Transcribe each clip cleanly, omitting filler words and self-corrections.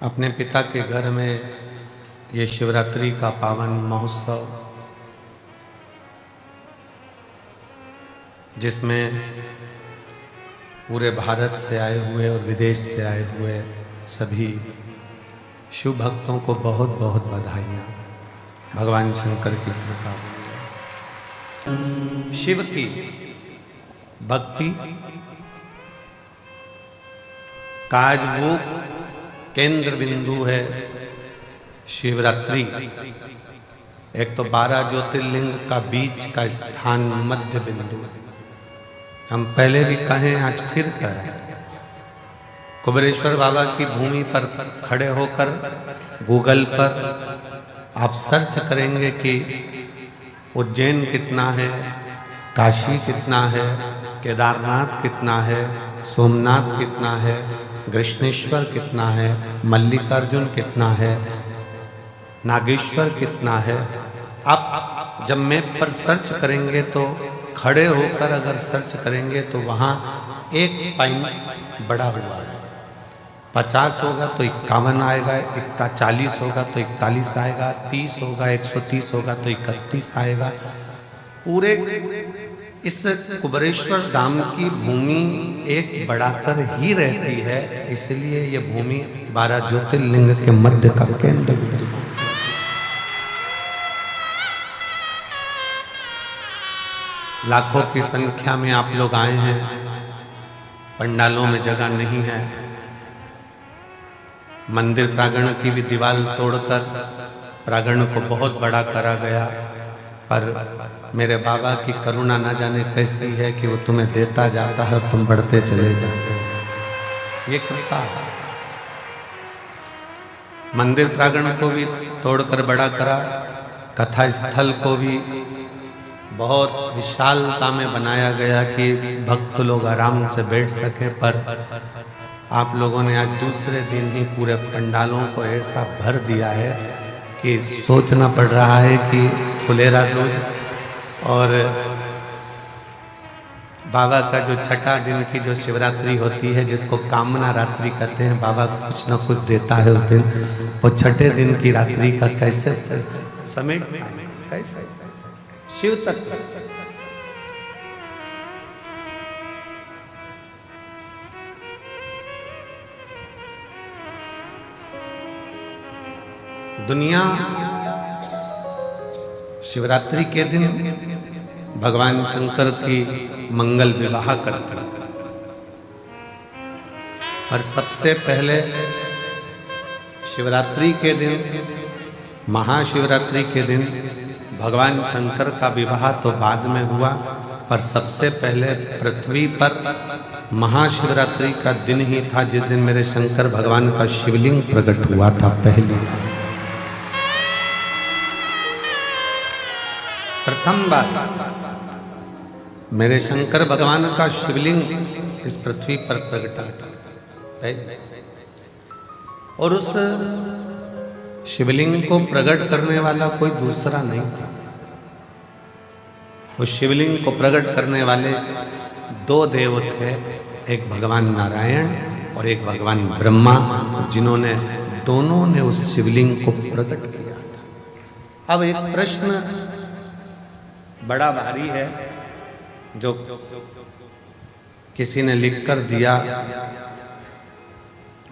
अपने पिता के घर में ये शिवरात्रि का पावन महोत्सव, जिसमें पूरे भारत से आए हुए और विदेश से आए हुए सभी शिव भक्तों को बहुत बहुत बधाइयाँ। भगवान शंकर की कृपा। शिव की भक्ति का आज वो केंद्र बिंदु है शिवरात्रि। एक तो 12 ज्योतिर्लिंग का बीच का स्थान मध्य बिंदु। हम पहले भी कहें, आज फिर कह रहे हैं। कुबेरेश्वर बाबा की भूमि पर खड़े होकर गूगल पर आप सर्च करेंगे कि उज्जैन कितना है, काशी कितना है, केदारनाथ कितना है, सोमनाथ कितना है, कृष्णेश्वर कितना है, मल्लिकार्जुन कितना है, नागेश्वर कितना है। आप जब मैप पर सर्च करेंगे तो खड़े होकर अगर सर्च करेंगे तो वहाँ एक पॉइंट बड़ा हुआ है। 50 होगा तो 51 आएगा, 40 होगा तो 41 आएगा, 30 होगा, 130 होगा तो 31 आएगा। पूरे इस कुबेरेश्वर धाम की भूमि एक बढ़ाकर ही रहती है, इसलिए ये भूमि 12 ज्योतिर्लिंग के मध्य का केंद्र बिंदु। लाखों की संख्या में आप लोग आए हैं। पंडालों में जगह नहीं है। मंदिर प्रांगण की भी दीवार तोड़कर प्रांगण को बहुत बड़ा करा गया, पर मेरे बाबा की करुणा न जाने कैसी है कि वो तुम्हें देता जाता है और तुम बढ़ते चले जाते हो। ये कृपा है। मंदिर प्रांगण को भी तोड़कर बड़ा करा, कथा स्थल को भी बहुत विशालता में बनाया गया कि भक्त लोग आराम से बैठ सके। पर आप लोगों ने आज दूसरे दिन ही पूरे पंडालों को ऐसा भर दिया है कि सोचना पड़ रहा है कि फुलेरा दूज और बाबा का जो छठा दिन की जो शिवरात्रि होती है, जिसको कामना रात्रि कहते हैं, बाबा कुछ न कुछ देता है उस दिन। वो छठे दिन की रात्रि का कैसे समेट, कैसे शिव तत्व। दुनिया शिवरात्रि के दिन भगवान शंकर की मंगल विवाह करती है। और सबसे पहले शिवरात्रि के दिन, महाशिवरात्रि के दिन भगवान शंकर का विवाह तो बाद में हुआ, पर सबसे पहले पृथ्वी पर महाशिवरात्रि का दिन ही था जिस दिन मेरे शंकर भगवान का शिवलिंग प्रकट हुआ था पहली बार। प्रथम बार मेरे शंकर भगवान का शिवलिंग इस पृथ्वी पर प्रकटा था। और उस शिवलिंग को प्रकट करने वाला कोई दूसरा नहीं था। उस शिवलिंग को प्रकट करने वाले 2 देव थे, एक भगवान नारायण और एक भगवान ब्रह्मा, जिन्होंने दोनों ने उस शिवलिंग को प्रकट किया था। अब एक प्रश्न बड़ा भारी है जो किसी ने लिखकर दिया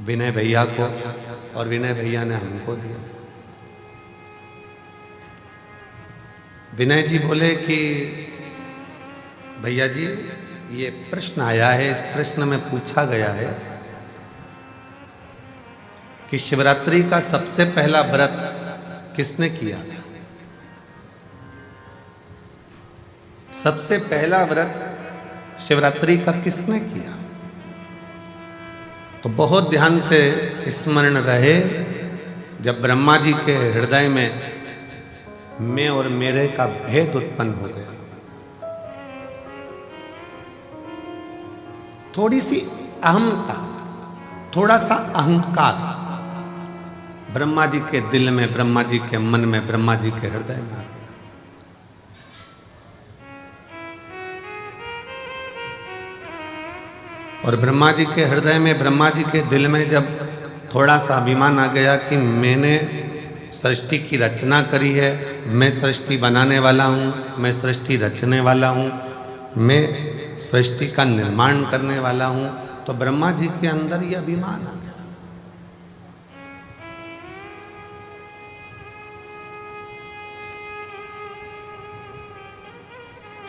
विनय भैया को, और विनय भैया ने हमको दिया। विनय जी बोले कि भैया जी, ये प्रश्न आया है, इस प्रश्न में पूछा गया है कि शिवरात्रि का सबसे पहला व्रत किसने किया था? सबसे पहला व्रत शिवरात्रि का किसने किया? तो बहुत ध्यान से स्मरण रहे, जब ब्रह्मा जी के हृदय में मैं और मेरे का भेद उत्पन्न हो गया, थोड़ी सी अहमता, थोड़ा सा अहंकार ब्रह्मा जी के दिल में, ब्रह्मा जी के मन में, ब्रह्मा जी के हृदय में आ गया। और ब्रह्मा जी के हृदय में, ब्रह्मा जी के दिल में जब थोड़ा सा अभिमान आ गया कि मैंने सृष्टि की रचना करी है, मैं सृष्टि बनाने वाला हूँ, मैं सृष्टि रचने वाला हूँ, मैं सृष्टि का निर्माण करने वाला हूँ। तो ब्रह्मा जी के अंदर ये अभिमान आ गया।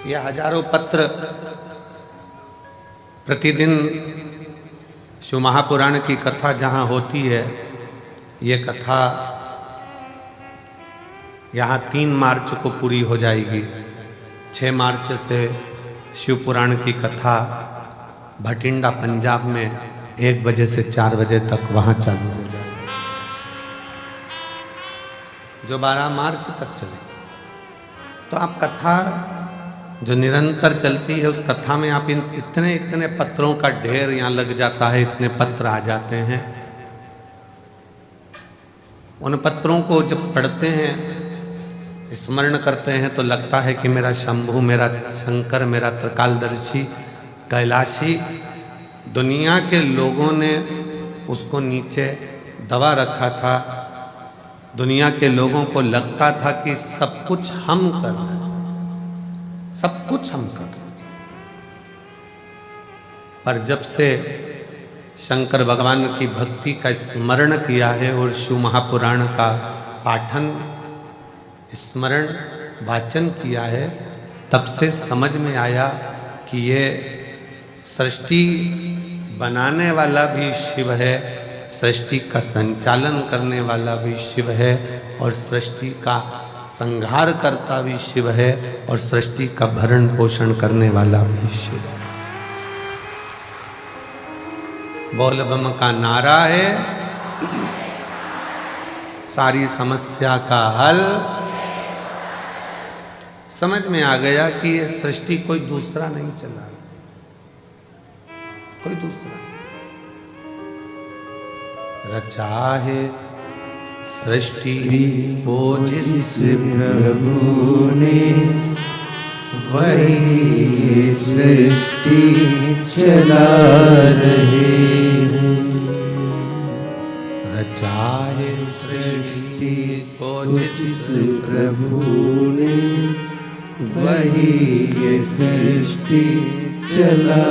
ये हजारों पत्र प्रतिदिन शिव महापुराण की कथा जहाँ होती है, ये कथा यहाँ 3 मार्च को पूरी हो जाएगी। 6 मार्च से शिव पुराण की कथा भटिंडा पंजाब में 1 बजे से 4 बजे तक वहाँ चालू हो जाएगी, जो 12 मार्च तक चलेगी। तो आप कथा जो निरंतर चलती है, उस कथा में आप इतने इतने पत्रों का ढेर यहाँ लग जाता है, इतने पत्र आ जाते हैं। उन पत्रों को जब पढ़ते हैं, स्मरण करते हैं, तो लगता है कि मेरा शंभु, मेरा शंकर, मेरा त्रिकालदर्शी, कैलाशी, दुनिया के लोगों ने उसको नीचे दबा रखा था। दुनिया के लोगों को लगता था कि सब कुछ हम कर रहे हैं, सब कुछ हम कर रहे हैं। पर जब से शंकर भगवान की भक्ति का स्मरण किया है और शिव महापुराण का पाठन, स्मरण, वाचन किया है, तब से समझ में आया कि ये सृष्टि बनाने वाला भी शिव है, सृष्टि का संचालन करने वाला भी शिव है, और सृष्टि का संहार करता भी शिव है, और सृष्टि का भरण पोषण करने वाला भी शिव है। बोल बम का नारा है, सारी समस्या का हल। समझ में आ गया कि ये सृष्टि कोई दूसरा नहीं चला, कोई दूसरा रचा है सृष्टि को जिस प्रभु ने, वही सृष्टि चला रहे हैं। रचा है सृष्टि को जिस प्रभु ने, वही ये सृष्टि चला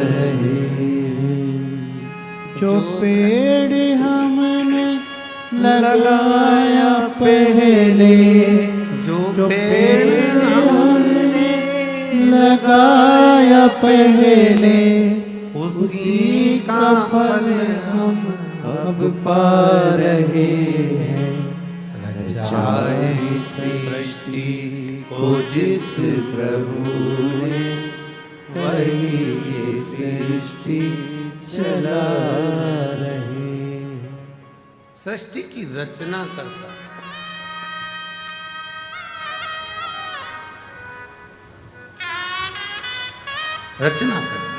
रहे हैं। जो पेड़ हमने लगाया पहले, जो पेड़ हमने लगाया पहले, उसी का फल हम अब पा रहे हैं। रचाए सृष्टि को जिस प्रभु ने, वही ये सृष्टि चला रहे। सृष्टि की रचना करता, रचना करता,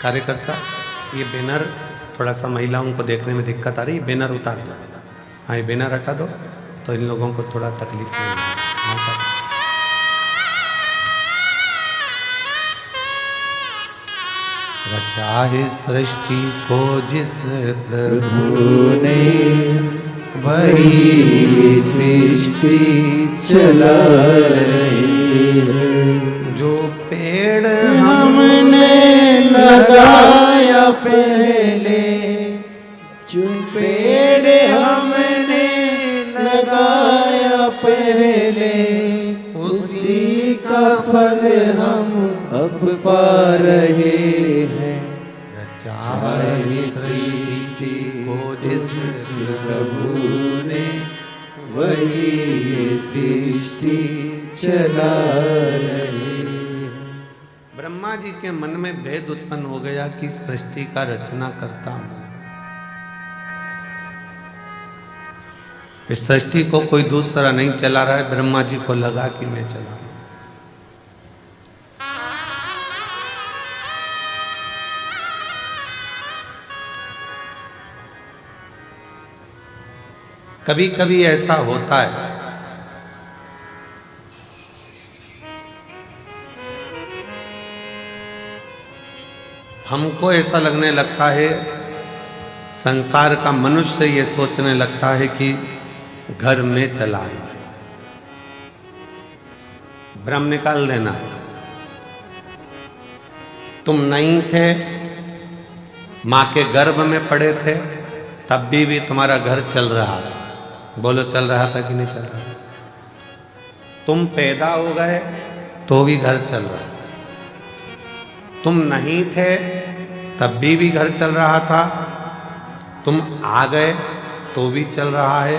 कार्यकर्ता। ये बैनर थोड़ा सा महिलाओं को देखने में दिक्कत आ रही है, बैनर उतार दो। हाँ, ये बैनर हटा दो तो इन लोगों को थोड़ा तकलीफ नहीं होगी। रचा है सृष्टि को जिस प्रभु ने, वही सृष्टि चला रही है। जो पेड़ हमने लगाया पहले, जो पेड़ हमने लगाया पहले, उसी का फल हम अब पा रहे हैं। रचाए सृष्टि को जिस प्रभु ने, वही ये सृष्टि चला रहे हैं। ब्रह्मा जी के मन में भेद उत्पन्न हो गया कि सृष्टि का रचना करता हूं। इस सृष्टि को कोई दूसरा नहीं चला रहा है, ब्रह्मा जी को लगा कि मैं चला रहा हूं। कभी कभी ऐसा होता है, हमको ऐसा लगने लगता है संसार का मनुष्य ये सोचने लगता है कि घर में चला गया। भ्रम निकाल देना। तुम नहीं थे, मां के गर्भ में पड़े थे, तब भी तुम्हारा घर चल रहा था। बोलो, चल रहा था कि नहीं चल रहा? तुम पैदा हो गए तो भी घर चल रहा है। तुम नहीं थे तब भी घर चल रहा था। तुम आ गए तो भी चल रहा है।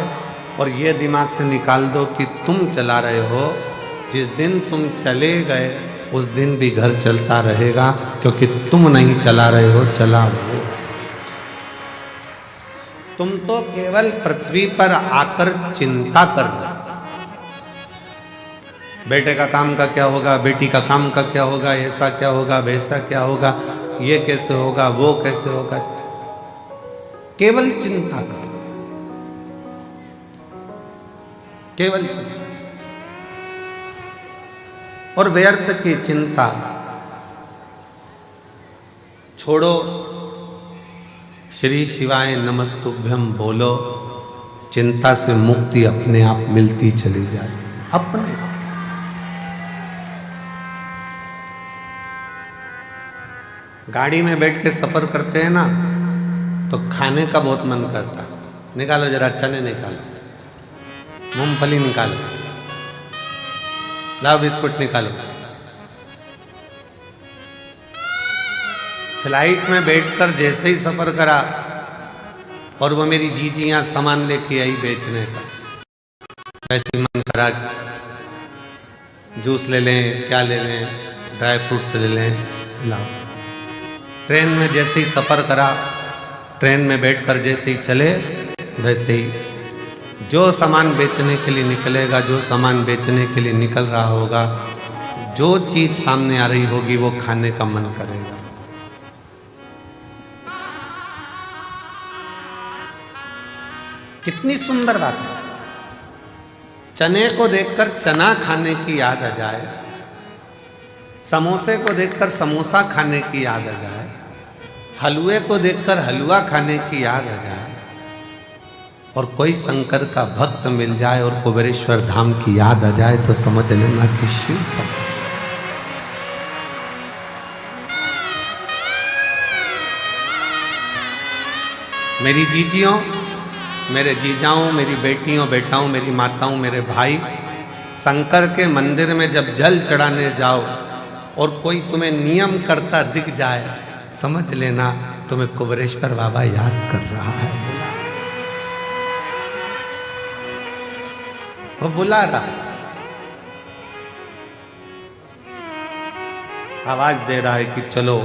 और ये दिमाग से निकाल दो कि तुम चला रहे हो, जिस दिन तुम चले गए उस दिन भी घर चलता रहेगा, क्योंकि तुम नहीं चला रहे हो, चला वो। तुम तो केवल पृथ्वी पर आकर चिंता कर रहे हो। बेटे का काम का क्या होगा, बेटी का काम का क्या होगा, ऐसा क्या होगा, वैसा क्या होगा, ये कैसे होगा, वो कैसे होगा। केवल चिंता करो, केवल चिंता। और व्यर्थ की चिंता छोड़ो, श्री शिवाय नमस्तुभ्यम बोलो, चिंता से मुक्ति अपने आप मिलती चली जाए, अपने आप। गाड़ी में बैठ के सफर करते हैं ना, तो खाने का बहुत मन करता है। निकालो जरा, चने निकालो, मूंगफली निकालो, लाओ बिस्कुट निकालो। फ्लाइट में बैठकर जैसे ही सफर करा और वो मेरी जीजियां सामान लेके आई बेचने का, वैसे मन करा जूस ले लें, क्या ले लें, ड्राई फ्रूट्स ले लें, लाओ। ट्रेन में जैसे ही सफर करा, ट्रेन में बैठकर जैसे ही चले, वैसे ही जो सामान बेचने के लिए निकलेगा, जो सामान बेचने के लिए निकल रहा होगा, जो चीज सामने आ रही होगी, वो खाने का मन करेगा। कितनी सुंदर बात है। चने को देखकर चना खाने की याद आ जाए, समोसे को देखकर समोसा खाने की याद आ जाए, हलवे को देखकर हलवा खाने की याद आ जाए, और कोई शंकर का भक्त मिल जाए और कुबेरेश्वर धाम की याद आ जाए, तो समझ लेना कि शिव सब। मेरी जीजियों, मेरे जीजाओं, मेरी बेटियों, बेटाओं, मेरी माताओं, मेरे भाई, शंकर के मंदिर में जब जल चढ़ाने जाओ और कोई तुम्हें नियम करता दिख जाए, समझ लेना तुम्हें कुबेरेश्वर बाबा याद कर रहा है। वो बुला रहा है, आवाज दे रहा है कि चलो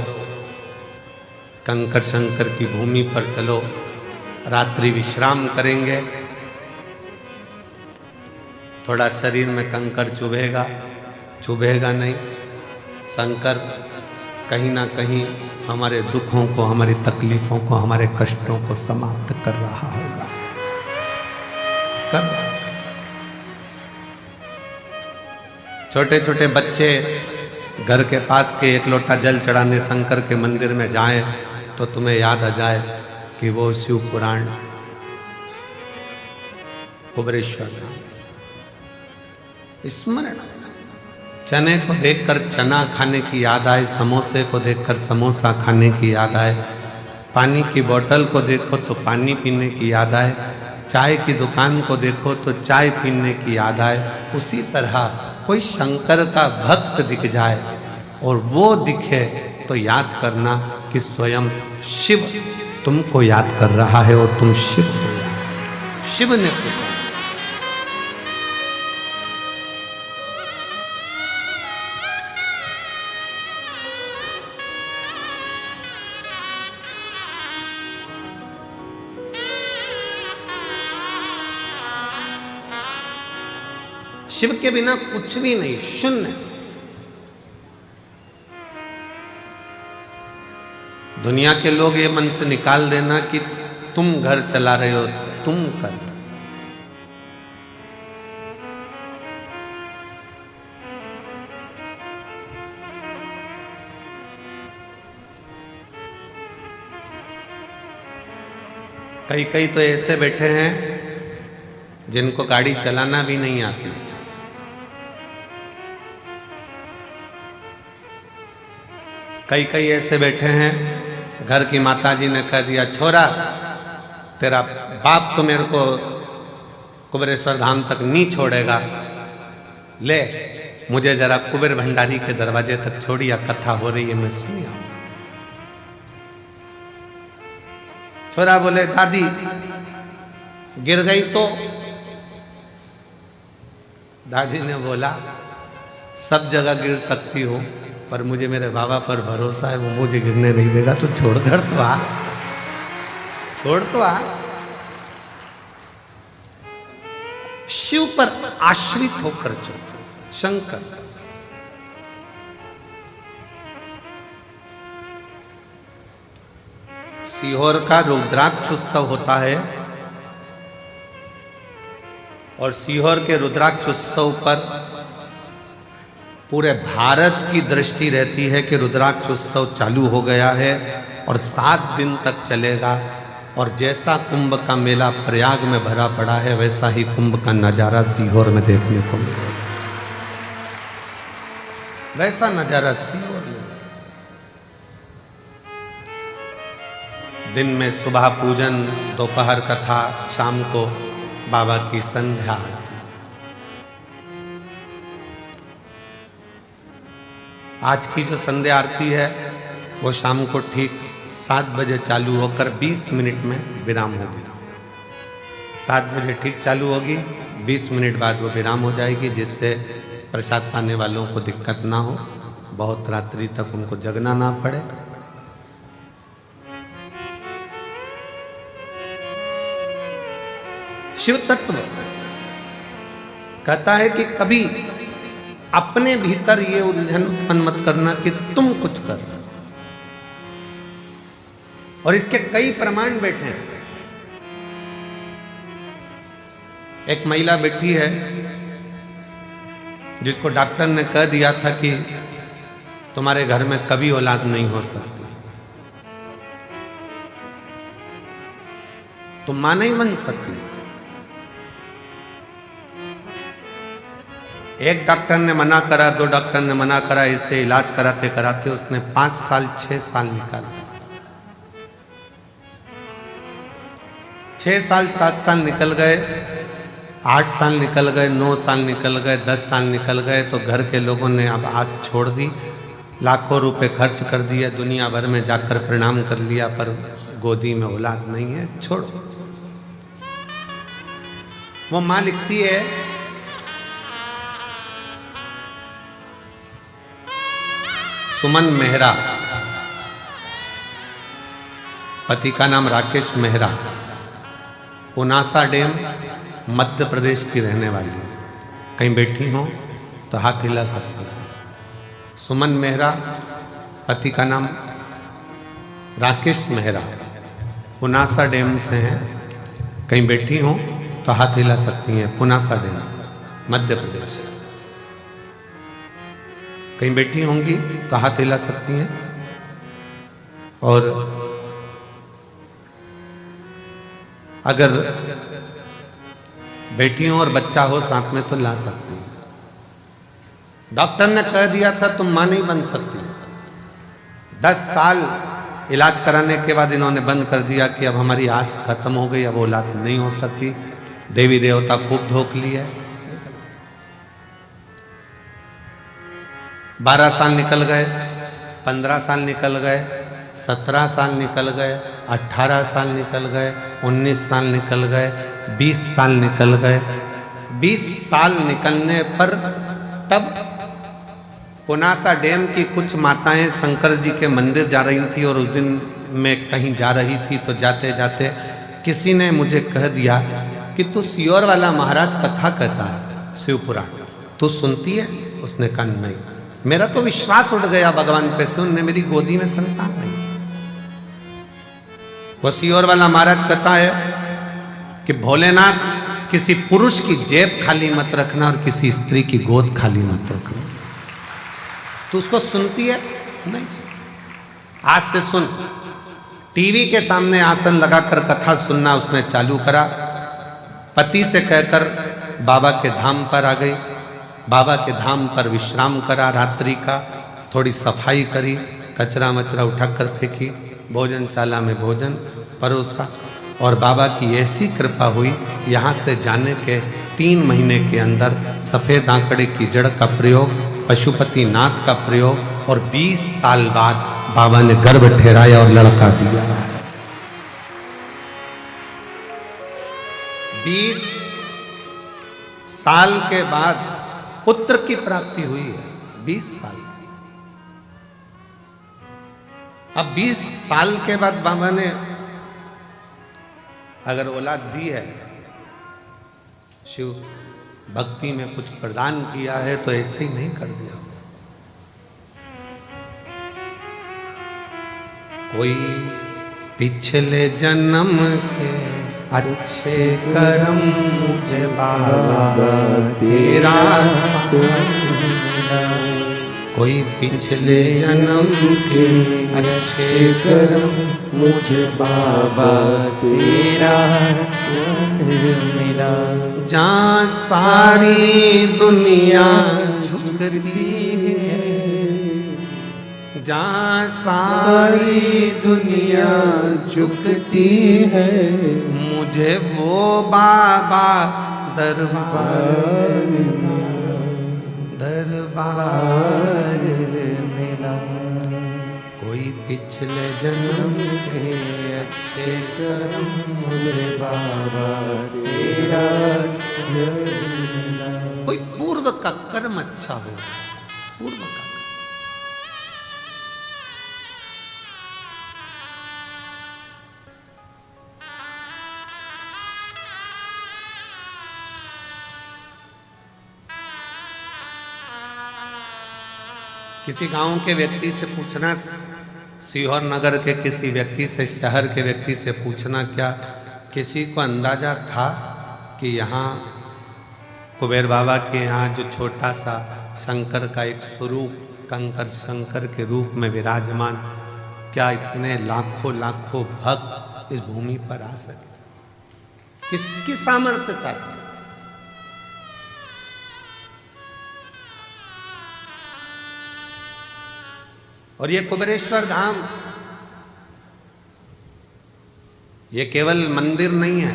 कंकर शंकर की भूमि पर चलो, रात्रि विश्राम करेंगे। थोड़ा शरीर में कंकर चुभेगा, चुभेगा नहीं। शंकर कहीं ना कहीं हमारे दुखों को, हमारी तकलीफों को, हमारे कष्टों को समाप्त कर रहा होगा। कर छोटे छोटे बच्चे घर के पास के एक लोटा जल चढ़ाने शंकर के मंदिर में जाएं, तो तुम्हें याद आ जाए कि वो शिव पुराण, कुबेरेश्वर धाम स्मरण। चने को देखकर चना खाने की याद आए, समोसे को देखकर समोसा खाने की याद आए, पानी की बोतल को देखो तो पानी पीने की याद आए, चाय की दुकान को देखो तो चाय पीने की याद आए। उसी तरह कोई शंकर का भक्त दिख जाए और वो दिखे तो याद करना कि स्वयं शिव तुमको याद कर रहा है और तुम शिव हो। शिव ने पुकारा। शिव के बिना कुछ भी नहीं, शून्य। दुनिया के लोग ये मन से निकाल देना कि तुम घर चला रहे हो, तुम कर। कई कई तो ऐसे बैठे हैं जिनको गाड़ी चलाना भी नहीं आती। कई कई ऐसे बैठे हैं, घर की माताजी ने कह दिया छोरा तेरा बाप तो मेरे को कुबेरेश्वर धाम तक नहीं छोड़ेगा, ले मुझे जरा कुबेर भंडारी के दरवाजे तक छोड़िया, कथा हो रही है मैं सुनिया। छोरा बोले दादी गिर गई तो? दादी ने बोला सब जगह गिर सकती हो पर मुझे मेरे बाबा पर भरोसा है, वो मुझे गिरने नहीं देगा, तो छोड़ कर तो आ, छोड़ तो आ। शिव पर आश्रित होकर चलो। शंकर सीहोर का रुद्राक्ष उत्सव होता है और सीहोर के रुद्राक्ष उत्सव पर पूरे भारत की दृष्टि रहती है कि रुद्राक्ष उत्सव चालू हो गया है और 7 दिन तक चलेगा। और जैसा कुंभ का मेला प्रयाग में भरा पड़ा है वैसा ही कुंभ का नजारा सीहोर में देखने को मिलेगा। वैसा नजारा सीहोर में। दिन में सुबह पूजन, दोपहर कथा, शाम को बाबा की संध्या आरती। आज की जो संध्या आरती है वो शाम को ठीक 7 बजे चालू होकर 20 मिनट में विराम होगी। 7 बजे ठीक चालू होगी, 20 मिनट बाद वो विराम हो जाएगी, जिससे प्रसाद पाने वालों को दिक्कत ना हो, बहुत रात्रि तक उनको जगना ना पड़े। शिव तत्व कहता है कि कभी अपने भीतर ये उलझन उत्पन्न मत करना कि तुम कुछ कर रहे हो। और इसके कई प्रमाण बैठे हैं। एक महिला बैठी है जिसको डॉक्टर ने कह दिया था कि तुम्हारे घर में कभी औलाद नहीं हो सकती, तुम मां नहीं बन सकती। एक डॉक्टर ने मना करा, 2 डॉक्टर ने मना करा, इससे इलाज कराते कराते उसने 5 साल 6 साल निकाल दिया। 6 साल 7 साल निकल गए, 8 साल निकल गए, 9 साल निकल गए, 10 साल निकल गए, तो घर के लोगों ने अब आस छोड़ दी, लाखों रुपए खर्च कर दिए, दुनिया भर में जाकर प्रणाम कर लिया, पर गोदी में औलाद नहीं है, छोड़ो। वो मां लिखती है सुमन मेहरा, पति का नाम राकेश मेहरा, पुनासा डैम मध्य प्रदेश की रहने वाली है। कहीं बैठी हो तो हाथ हिला सकती है। सुमन मेहरा, पति का नाम राकेश मेहरा, पुनासा डैम से हैं। कहीं बैठी हो तो हाथ हिला सकती हैं। पुनासा डैम मध्य प्रदेश। कहीं बैठी होंगी तो हाथ हिला सकती हैं। और अगर बेटी हो और बच्चा हो साथ में तो ला सकती हैं। डॉक्टर ने कह दिया था तुम मां नहीं बन सकती। 10 साल इलाज कराने के बाद इन्होंने बंद कर दिया कि अब हमारी आस खत्म हो गई, अब औलाद नहीं हो सकती। देवी देवता खूब धोख लिए। 12 साल निकल गए, 15 साल निकल गए, 17 साल निकल गए, 18 साल निकल गए, 19 साल निकल गए, 20 साल निकल गए। 20 साल निकलने पर तब पुनासा डैम की कुछ माताएं शंकर जी के मंदिर जा रही थी और उस दिन मैं कहीं जा रही थी, तो जाते जाते किसी ने मुझे कह दिया कि तू सीहोर वाला महाराज कथा कहता है, शिव पुराण, तू सुनती है? उसने कहा नहीं। मेरा तो विश्वास उठ गया भगवान पे से, उनने मेरी गोदी में संतान नहीं। वो सीहोर वाला महाराज कहता है कि भोलेनाथ किसी पुरुष की जेब खाली मत रखना और किसी स्त्री की गोद खाली मत रखना। तो उसको सुनती है? नहीं। आज से सुन, टीवी के सामने आसन लगाकर कथा सुनना उसने चालू करा। पति से कहकर बाबा के धाम पर आ गई। बाबा के धाम पर विश्राम करा रात्रि का, थोड़ी सफाई करी, कचरा मचरा उठाकर फेंकी, भोजनशाला में भोजन परोसा। और बाबा की ऐसी कृपा हुई, यहाँ से जाने के 3 महीने के अंदर सफ़ेद आंकड़े की जड़ का प्रयोग, पशुपति नाथ का प्रयोग, और 20 साल बाद बाबा ने गर्भ ठहराया और लड़का दिया। 20 साल के बाद पुत्र की प्राप्ति हुई है। 20 साल। अब 20 साल के बाद बाबा ने अगर औलाद दी है, शिव भक्ति में कुछ प्रदान किया है, तो ऐसे ही नहीं कर दिया। कोई पिछले जन्म के अच्छे कर्म मुझे बाबा तेरा साथ मिला। कोई पिछले जन्म के अच्छे कर्म मुझे बाबा तेरा साथ मिला। जहाँ सारी दुनिया झुकती है, जहाँ सारी दुनिया झुकती है, मुझे वो बाबा दरबार मिला। कोई पिछले जन्म के अच्छे कर्म मुझे बाबा तेरा मिला। कोई पूर्व का कर्म अच्छा हो, पूर्व का। किसी गांव के व्यक्ति से पूछना, सीहोर नगर के किसी व्यक्ति से, शहर के व्यक्ति से पूछना, क्या किसी को अंदाजा था कि यहाँ कुबेर बाबा के यहाँ जो छोटा सा शंकर का एक स्वरूप, कंकर शंकर के रूप में विराजमान, क्या इतने लाखों लाखों भक्त इस भूमि पर आ सके? किसकी सामर्थ्य था? और ये कुबेरेश्वर धाम, ये केवल मंदिर नहीं है,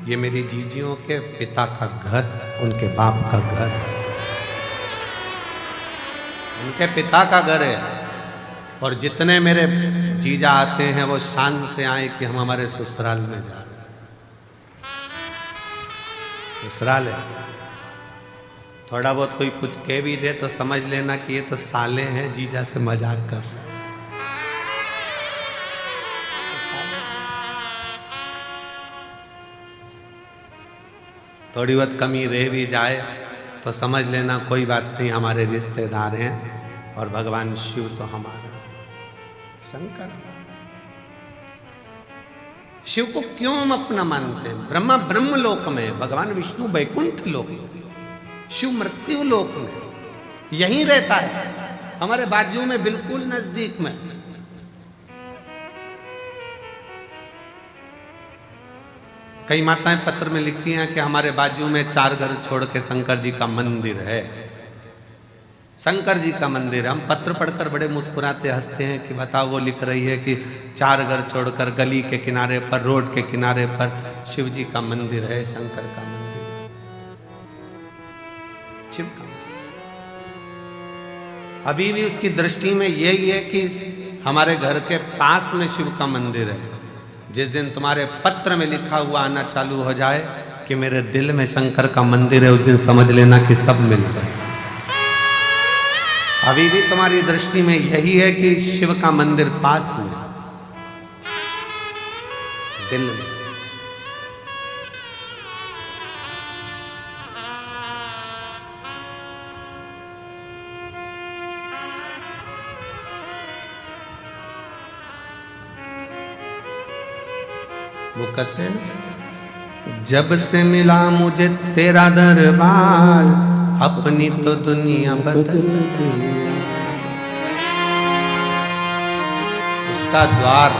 ये मेरी जीजियों के पिता का घर, उनके बाप का घर, उनके पिता का घर है। और जितने मेरे जीजा आते हैं वो शान से आए कि हम हमारे ससुराल में जा रहे हैं। ससुराल है। थोड़ा बहुत कोई कुछ कह भी दे तो समझ लेना कि ये तो साले हैं, जीजा से मजाक कर रहे हैं। थोड़ी बहुत कमी रह भी जाए तो समझ लेना कोई बात नहीं, हमारे रिश्तेदार हैं। और भगवान शिव तो हमारा शंकर। शिव को क्यों हम अपना मानते हैं? ब्रह्मा ब्रह्म लोक में, भगवान विष्णु वैकुंठ लोक में, शिव मृत्यु लोक में, यहीं रहता है, हमारे बाजू में, बिल्कुल नजदीक में। कई माताएं पत्र में लिखती हैं कि हमारे बाजू में 4 घर छोड़ के शंकर जी का मंदिर है। शंकर जी का मंदिर है। हम पत्र पढ़कर बड़े मुस्कुराते हंसते हैं कि बताओ, वो लिख रही है कि 4 घर छोड़कर गली के किनारे पर, रोड के किनारे पर शिव जी का मंदिर है, शंकर का मंदिर है, शिव का। अभी भी उसकी दृष्टि में यही है कि हमारे घर के पास में शिव का मंदिर है। जिस दिन तुम्हारे पत्र में लिखा हुआ आना चालू हो जाए कि मेरे दिल में शंकर का मंदिर है, उस दिन समझ लेना कि सब मिल गए। अभी भी तुम्हारी दृष्टि में यही है कि शिव का मंदिर पास में, दिल में। वो कहते हैं ना, जब से मिला मुझे तेरा दरबार, अपनी तो दुनिया बदल गई। उसका द्वार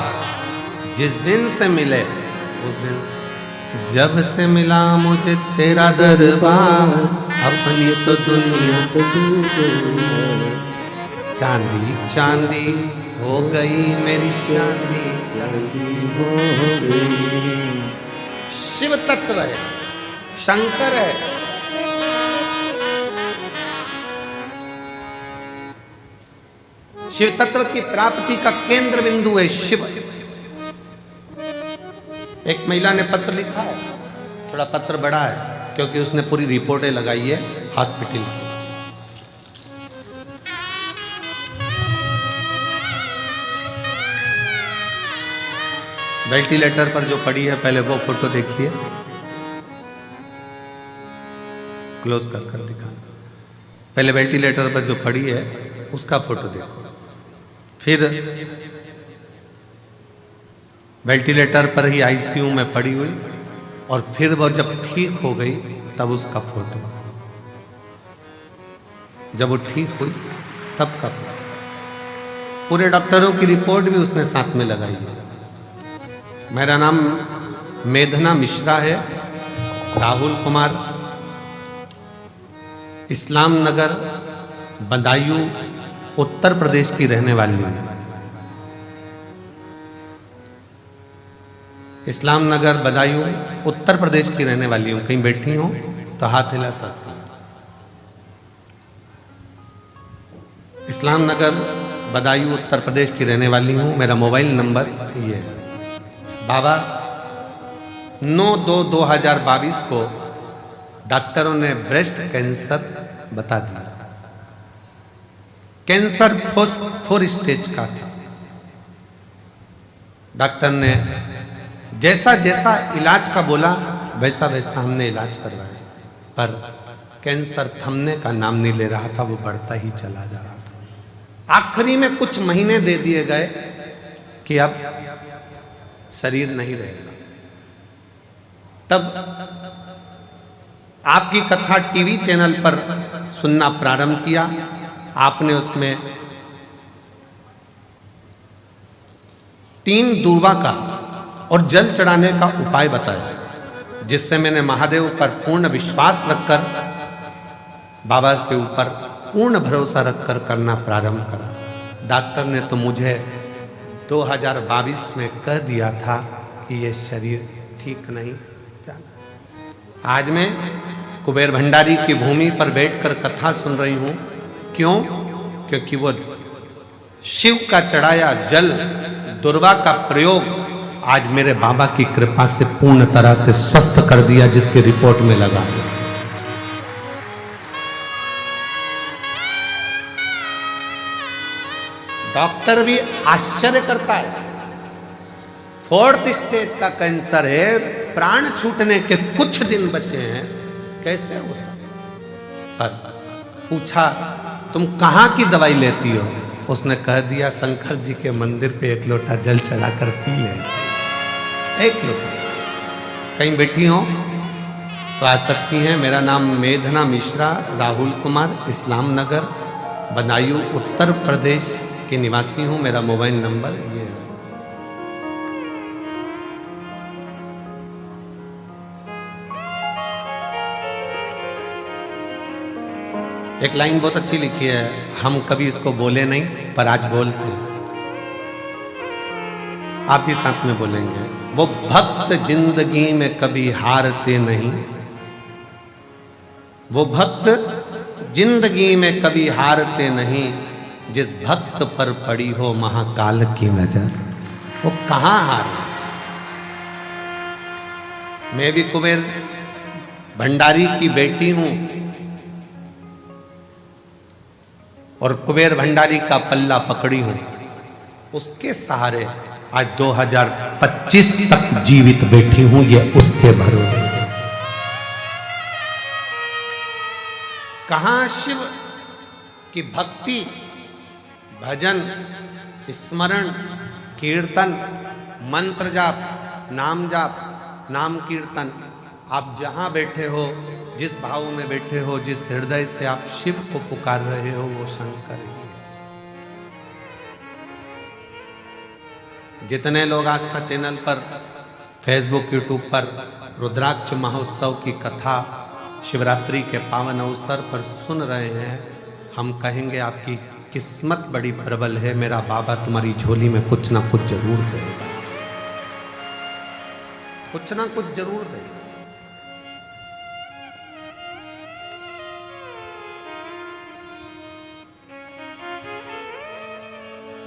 जिस दिन से मिले उस दिन से, जब से मिला मुझे तेरा दरबार, अपनी तो दुनिया चांदी चांदी हो गई मेरी चांदी चांदी हो गई। शिव तत्व है, शंकर है। शिव तत्व की प्राप्ति का केंद्र बिंदु है शिव। एक महिला ने पत्र लिखा है, थोड़ा पत्र बड़ा है क्योंकि उसने पूरी रिपोर्टें लगाई है हॉस्पिटल की। वेंटिलेटर पर जो पड़ी है, पहले वो फोटो देखिए, क्लोज कर दिखा। पहले वेंटिलेटर पर जो पड़ी है उसका फोटो देखो, फिर वेंटिलेटर पर ही आईसीयू में पड़ी हुई, और फिर वो जब ठीक हो गई तब उसका फोटो, जब वो ठीक हुई तब का फोटो। पूरे डॉक्टरों की रिपोर्ट भी उसने साथ में लगाई है। मेरा नाम मेधना मिश्रा है, राहुल कुमार, इस्लाम नगर बदायूं उत्तर प्रदेश की रहने वाली हूँ। इस्लाम नगर बदायूं उत्तर प्रदेश की रहने वाली हूँ। कहीं बैठी हो तो हाथ हिला सकती हूँ। इस्लाम नगर बदायूं उत्तर प्रदेश की रहने वाली हूँ। मेरा मोबाइल नंबर ये है। बाबा 9/2/2022 को डॉक्टरों ने ब्रेस्ट कैंसर बता दिया। कैंसर 4 स्टेज का था। डॉक्टर ने जैसा जैसा इलाज का बोला वैसा वैसा हमने इलाज करवाया, पर कैंसर थमने का नाम नहीं ले रहा था, वो बढ़ता ही चला जा रहा था। आखिरी में कुछ महीने दे दिए गए कि अब शरीर नहीं रहेगा। तब आपकी कथा टीवी चैनल पर सुनना प्रारंभ किया। आपने उसमें 3 दूर्वा का और जल चढ़ाने का उपाय बताया, जिससे मैंने महादेव पर पूर्ण विश्वास रखकर, बाबा के ऊपर पूर्ण भरोसा रखकर करना प्रारंभ करा। डॉक्टर ने तो मुझे 2022 में कह दिया था कि ये शरीर ठीक नहीं जाना। आज मैं कुबेर भंडारी की भूमि पर बैठकर कथा सुन रही हूँ। क्यों? क्योंकि वो शिव का चढ़ाया जल, दुर्वा का प्रयोग आज मेरे बाबा की कृपा से पूर्ण तरह से स्वस्थ कर दिया, जिसकी रिपोर्ट में लगा है। डॉक्टर भी आश्चर्य करता है। 4th स्टेज का कैंसर है, प्राण छूटने के कुछ दिन बचे हैं, कैसे हो सकता? पर पूछा तुम कहाँ की दवाई लेती हो? उसने कह दिया शंकर जी के मंदिर पे 1 लोटा जल चढ़ाकर पी ले। 1 लोटा। कहीं बैठी हो तो आ सकती हैं। मेरा नाम मेधना मिश्रा, राहुल कुमार, इस्लाम नगर बदायूं उत्तर प्रदेश के निवासी हूँ। मेरा मोबाइल नंबर ये है। एक लाइन बहुत अच्छी लिखी है, हम कभी इसको बोले नहीं पर आज बोलते हैं। आप भी साथ में बोलेंगे। वो भक्त जिंदगी में कभी हारते नहीं, वो भक्त जिंदगी में कभी हारते नहीं, जिस भक्त पर पड़ी हो महाकाल की नजर, वो कहाँ हारे। मैं भी कुबेर भंडारी की बेटी हूं और कुबेर भंडारी का पल्ला पकड़ी हूं। उसके सहारे आज 2025 तक जीवित बैठी हूं, ये उसके भरोसे। कहां शिव की भक्ति, भजन, स्मरण, कीर्तन, मंत्र जाप, नाम जाप, नाम कीर्तन। आप जहां बैठे हो, जिस भाव में बैठे हो, जिस हृदय से आप शिव को पुकार रहे हो, वो शंकर ही है। जितने लोग आस्था चैनल पर, फेसबुक, यूट्यूब पर रुद्राक्ष महोत्सव की कथा शिवरात्रि के पावन अवसर पर सुन रहे हैं, हम कहेंगे आपकी किस्मत बड़ी प्रबल है। मेरा बाबा तुम्हारी झोली में कुछ ना कुछ जरूर देगा, कुछ ना कुछ जरूर देगा।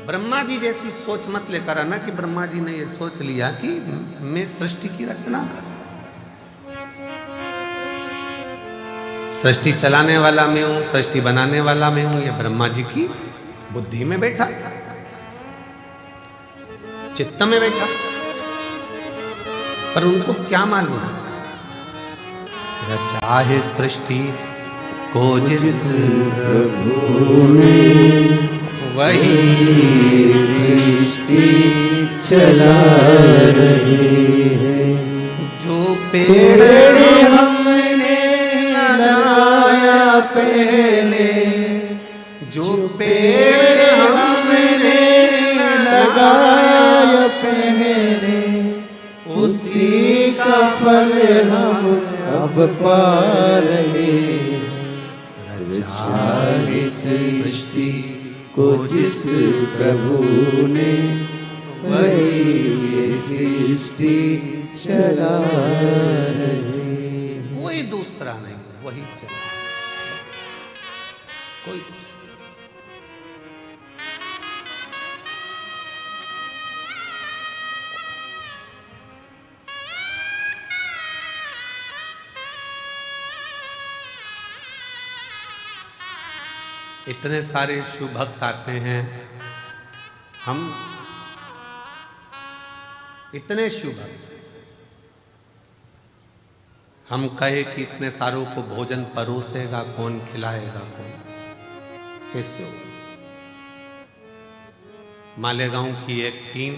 ब्रह्मा जी जैसी सोच मत लेकर आना कि ब्रह्मा जी ने ये सोच लिया कि मैं सृष्टि की रचना कर, सृष्टि चलाने वाला मैं हूं, सृष्टि बनाने वाला मैं हूं। ये ब्रह्मा जी की बुद्धि में बैठा, चित्त में बैठा, पर उनको क्या मालूम रचा है सृष्टि को जिस प्रभु ने वही सृष्टि चला रही है। जो पेड़ हमने लगाया पहले, जो पेड़ हमने लगाया पहले, उसी का फल हम अब पा रहे हैं। रचा है सृष्टि को जिस प्रभु ने, वही सृष्टि चला रहे। कोई दूसरा नहीं, वही चला, कोई दूसरा। इतने सारे शिव भक्त आते हैं, हम इतने शिव भक्त, हम कहे कि इतने सारों को भोजन परोसेगा कौन, खिलाएगा कौन, कैसे हो? मालेगांव की एक टीम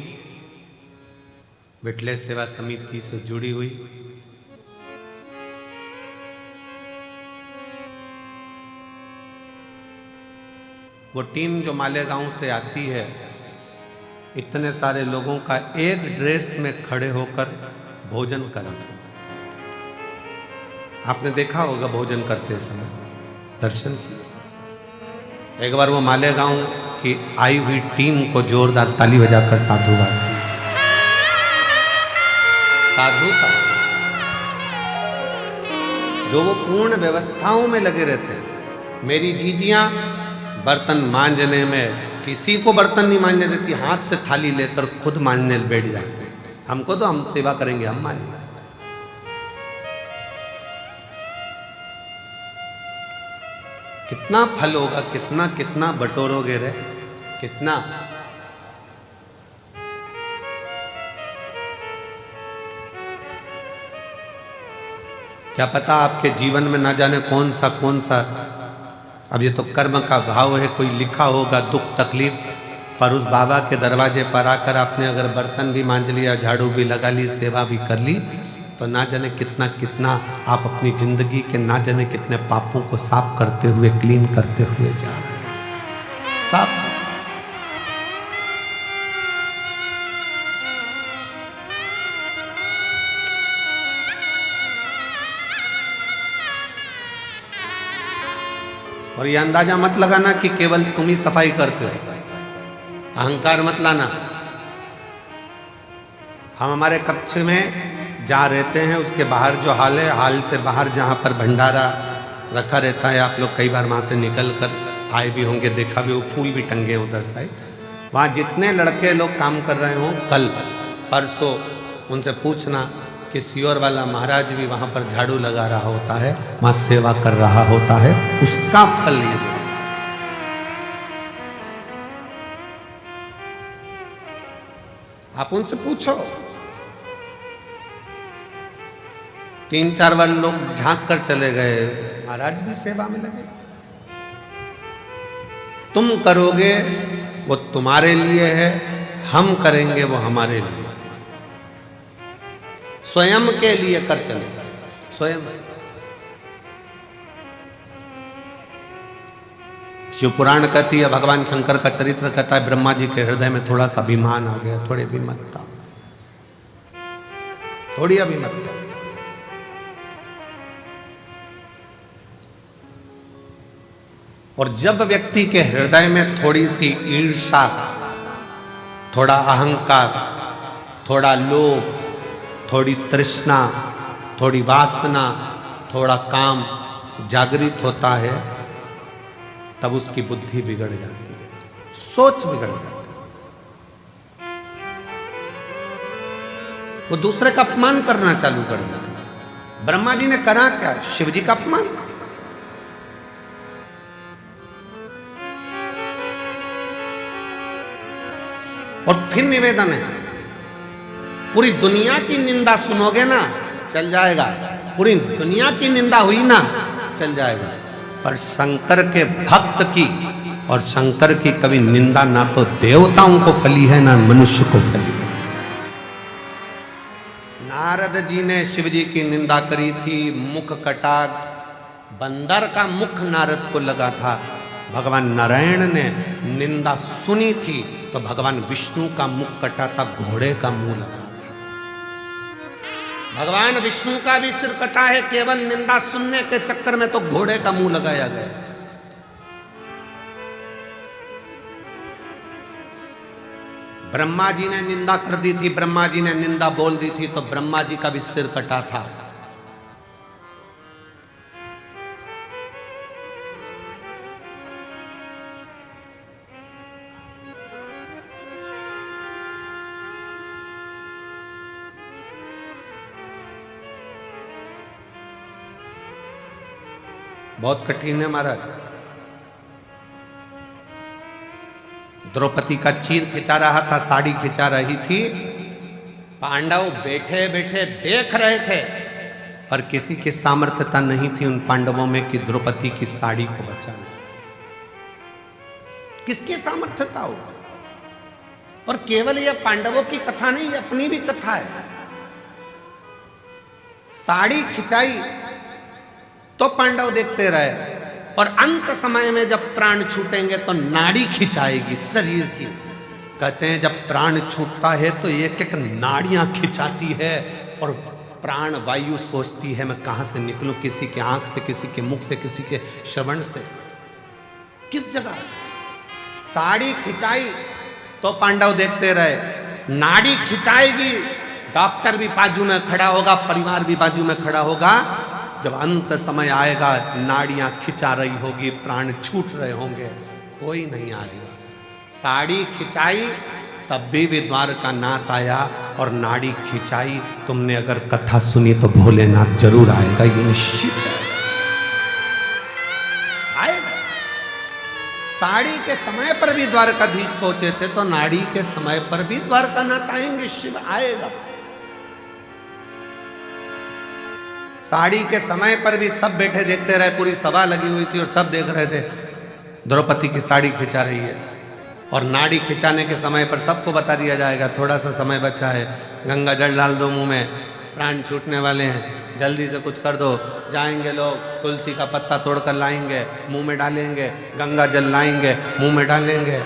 विठले सेवा समिति से जुड़ी हुई, वो टीम जो मालेगांव से आती है, इतने सारे लोगों का एक ड्रेस में खड़े होकर भोजन कराते हैं। आपने देखा होगा भोजन करते समय, दर्शन किया। एक बार वो मालेगांव की आई हुई टीम को जोरदार ताली बजाकर साधुवाद दीजिए। साधुता जो वो पूर्ण व्यवस्थाओं में लगे रहते हैं। मेरी जीजियां बर्तन मांजने में किसी को बर्तन नहीं मांजने देती, हाथ से थाली लेकर खुद मांजने बैठ जाते हैं। हमको तो हम सेवा करेंगे, हम मांजेंगे। कितना फल होगा, कितना कितना बटोरोगे रे, कितना। क्या पता आपके जीवन में ना जाने कौन सा, अब ये तो कर्म का भाव है, कोई लिखा होगा दुख तकलीफ, पर उस बाबा के दरवाजे पर आकर आपने अगर बर्तन भी मांज लिया, झाड़ू भी लगा ली, सेवा भी कर ली, तो ना जाने कितना कितना आप अपनी जिंदगी के ना जाने कितने पापों को साफ करते हुए, क्लीन करते हुए जा रहे हैं। साफ और ये अंदाजा मत लगाना कि केवल तुम ही सफाई करते हो, अहंकार मत लाना। हम हमारे कक्ष में जहाँ रहते हैं उसके बाहर जो हाल है, हाल से बाहर जहाँ पर भंडारा रखा रहता है, आप लोग कई बार वहाँ से निकल कर आए भी होंगे, देखा भी, वो फूल भी टंगे उधर साइड। वहाँ जितने लड़के लोग काम कर रहे हों, कल परसों उनसे पूछना कि सियोर वाला महाराज भी वहाँ पर झाड़ू लगा रहा होता है, वहाँ सेवा कर रहा होता है, उसका फल ये दे। आप उनसे पूछो। 3-4 बार लोग झांक कर चले गए, महाराज भी सेवा में लगे। तुम करोगे वो तुम्हारे लिए है, हम करेंगे वो हमारे लिए। स्वयं के लिए कर चले, स्वयं। शिव पुराण कहती है, भगवान शंकर का चरित्र कहता है, ब्रह्मा जी के हृदय में थोड़ा सा अभिमान आ गया, थोड़ी अभिमतता, थोड़ी अभिमतता। और जब व्यक्ति के हृदय में थोड़ी सी ईर्ष्या, थोड़ा अहंकार, थोड़ा लोभ, थोड़ी तृष्णा, थोड़ी वासना, थोड़ा काम जागृत होता है, तब उसकी बुद्धि बिगड़ जाती है, सोच बिगड़ जाती है, वो दूसरे का अपमान करना चालू कर देता है। ब्रह्मा जी ने करा क्या? शिव जी का अपमान। और फिर निवेदन है, पूरी दुनिया की निंदा सुनोगे ना, चल जाएगा, पूरी दुनिया की निंदा हुई ना, चल जाएगा, पर शंकर के भक्त की और शंकर की कभी निंदा ना तो देवताओं को फली है ना मनुष्य को फली है। नारद जी ने शिव जी की निंदा करी थी, मुख कटा, बंदर का मुख नारद को लगा था। भगवान नारायण ने निंदा सुनी थी तो भगवान विष्णु का मुख कटा था, घोड़े का मुंह लगा था। भगवान विष्णु का भी सिर कटा है, केवल निंदा सुनने के चक्कर में तो घोड़े का मुंह लगाया गया। ब्रह्मा जी ने निंदा कर दी थी, ब्रह्मा जी ने निंदा बोल दी थी तो ब्रह्मा जी का भी सिर कटा था। बहुत कठिन है महाराज। द्रौपदी का चीर खिंचा रहा था, साड़ी खिंचा रही थी, पांडव बैठे बैठे देख रहे थे, पर किसी की सामर्थ्यता नहीं थी उन पांडवों में कि द्रौपदी की साड़ी को बचा ले। किसकी सामर्थ्यता होगा? और केवल यह पांडवों की कथा नहीं, यह अपनी भी कथा है। साड़ी खिंचाई तो पांडव देखते रहे, और अंत समय में जब प्राण छूटेंगे तो नाड़ी खिंचाएगी शरीर की। कहते हैं जब प्राण छूटता है तो एक एक नाड़ियां खिंचाती है, और प्राण वायु सोचती है मैं कहां से निकलूं, किसी के आंख से, किसी के मुख से, किसी के श्रवण से, किस जगह से। साड़ी खिंचाई तो पांडव देखते रहे, नाड़ी खिंचाएगी, डॉक्टर भी बाजू में खड़ा होगा, परिवार भी बाजू में खड़ा होगा। जब अंत समय आएगा, नाड़ियां खिंचा रही होगी, प्राण छूट रहे होंगे, कोई नहीं आएगा। साड़ी खिंचाई तब भी द्वारकानाथ आया, और नाड़ी खिंचाई, तुमने अगर कथा सुनी तो भोलेनाथ जरूर आएगा, ये निश्चित है, आएगा। साड़ी के समय पर भी द्वारकाधीश पहुंचे थे, तो नाड़ी के समय पर भी द्वारकानाथ आएंगे, शिव आएगा। साड़ी के समय पर भी सब बैठे देखते रहे, पूरी सभा लगी हुई थी और सब देख रहे थे द्रौपदी की साड़ी खिंचा रही है। और नाड़ी खिंचाने के समय पर सबको बता दिया जाएगा, थोड़ा सा समय बचा है, गंगा जल डाल दो मुंह में, प्राण छूटने वाले हैं, जल्दी से कुछ कर दो। जाएंगे लोग, तुलसी का पत्ता तोड़कर लाएंगे, मुंह में डालेंगे, गंगा जल लाएंगे, मुंह में डालेंगे।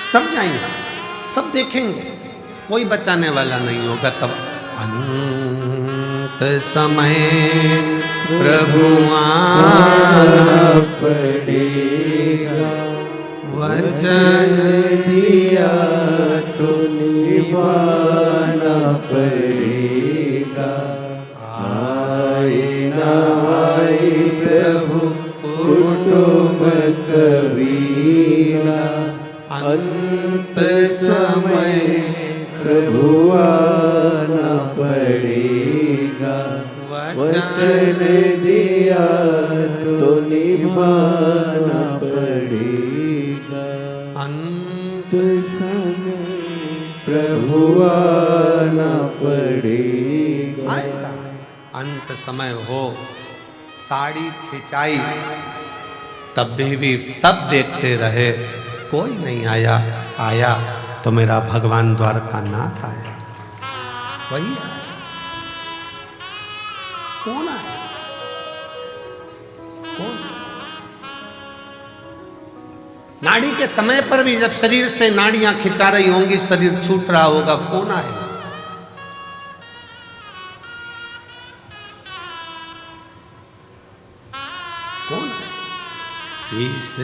सब जाएंगे, सब देखेंगे, कोई बचाने वाला नहीं होगा। तब अंत समय प्रभु आना पड़ेगा, वचन दिया तो निभाना पड़ेगा। आए ना आए प्रभु कुटुंब कबीरा, अंत समय प्रभु आना पड़ेगा। वचन दिया तो निभाना पड़ेगा। अंत समय प्रभु आना पड़ेगा। आएगा, अंत समय हो। साड़ी खिंचाई तब भी सब देखते रहे, कोई नहीं आया। आया तो मेरा भगवान द्वारकानाथ आया, वही आया। कौन आया? कौन? नाड़ी के समय पर भी जब शरीर से नाड़ियां खिंचा रही होंगी, शरीर छूट रहा होगा, कौन आएगा? कौन? शीश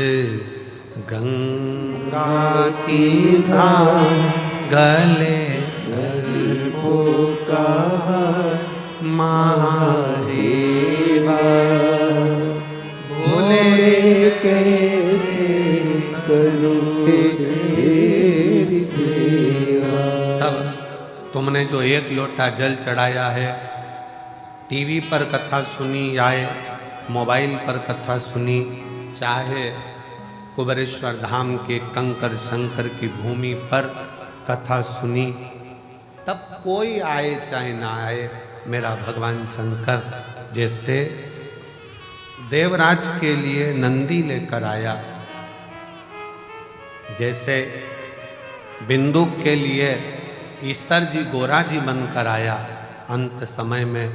गंगा की धाम गले सर को कहा महादेवा, बोले कैसे करूं तेरी सेवा। तब तुमने जो एक लोटा जल चढ़ाया है, टीवी पर कथा सुनी या मोबाइल पर कथा सुनी, चाहे कुबेरेश्वर धाम के कंकर शंकर की भूमि पर कथा सुनी, तब कोई आए चाहे ना आए, मेरा भगवान शंकर जैसे देवराज के लिए नंदी लेकर आया, जैसे बिंदु के लिए ईश्वर जी गोरा जी बनकर आया, अंत समय में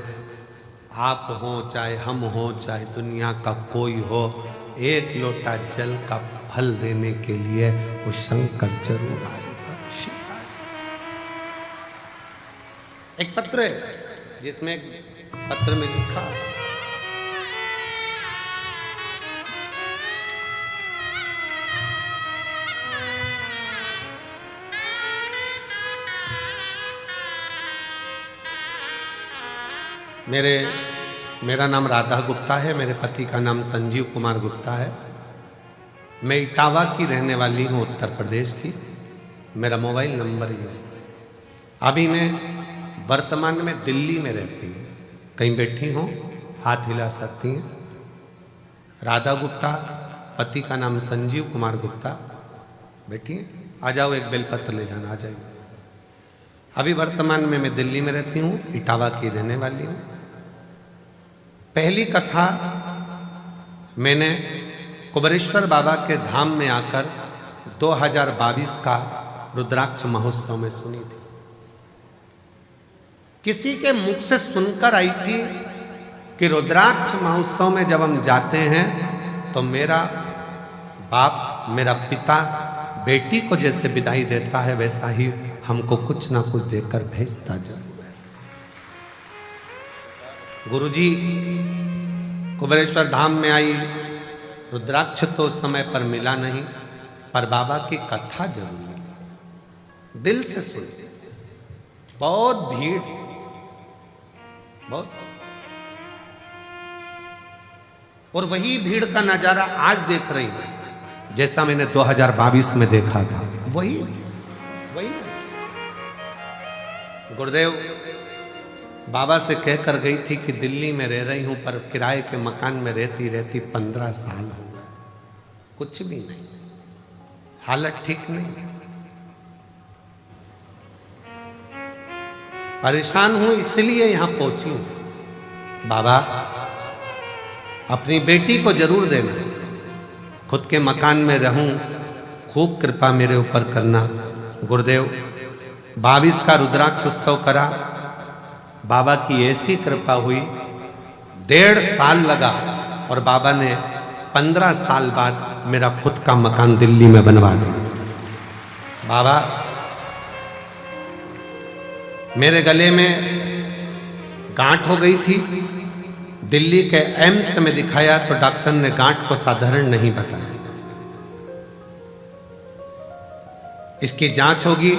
आप हो चाहे हम हो चाहे दुनिया का कोई हो, एक लोटा जल का फल देने के लिए वो शंकर जरूर आएगा। एक पत्र है जिसमें पत्र में लिखा, मेरा नाम राधा गुप्ता है, मेरे पति का नाम संजीव कुमार गुप्ता है। मैं इटावा की रहने वाली हूँ, उत्तर प्रदेश की। मेरा मोबाइल नंबर ये है। अभी मैं वर्तमान में दिल्ली में रहती हूँ, कहीं बैठी हूँ हाथ हिला सकती हैं। राधा गुप्ता, पति का नाम संजीव कुमार गुप्ता। बैठिए, आ जाओ, एक बेलपत्र ले जाना, आ जाइए। अभी वर्तमान में मैं दिल्ली में रहती हूँ, इटावा की रहने वाली हूँ। पहली कथा मैंने कुबेरेश्वर बाबा के धाम में आकर 2022 का रुद्राक्ष महोत्सव में सुनी थी। किसी के मुख से सुनकर आई थी कि रुद्राक्ष महोत्सव में जब हम जाते हैं तो मेरा बाप, मेरा पिता बेटी को जैसे विदाई देता है, वैसा ही हमको कुछ ना कुछ देकर भेजता जरूर है। गुरुजी कुबेरेश्वर धाम में आई, रुद्राक्ष तो समय पर मिला नहीं, पर बाबा की कथा जरूर मिली। दिल से सुनते, बहुत भीड़, बहुत, और वही भीड़ का नजारा आज देख रही हूं जैसा मैंने 2022 में देखा था। वही गुरुदेव बाबा से कहकर गई थी कि दिल्ली में रह रही हूं, पर किराए के मकान में रहती रहती 15 साल हो गए, कुछ भी नहीं, हालत ठीक नहीं, परेशान हूं, इसलिए यहां पहुंची हूं। बाबा अपनी बेटी को जरूर देना, खुद के मकान में रहूं, खूब कृपा मेरे ऊपर करना। गुरुदेव 22 का रुद्राक्ष उत्सव करा, बाबा की ऐसी कृपा हुई, 1.5 साल लगा और बाबा ने 15 साल बाद मेरा खुद का मकान दिल्ली में बनवा दिया। बाबा मेरे गले में गांठ हो गई थी, दिल्ली के एम्स में दिखाया तो डॉक्टर ने गांठ को साधारण नहीं बताया, इसकी जांच होगी,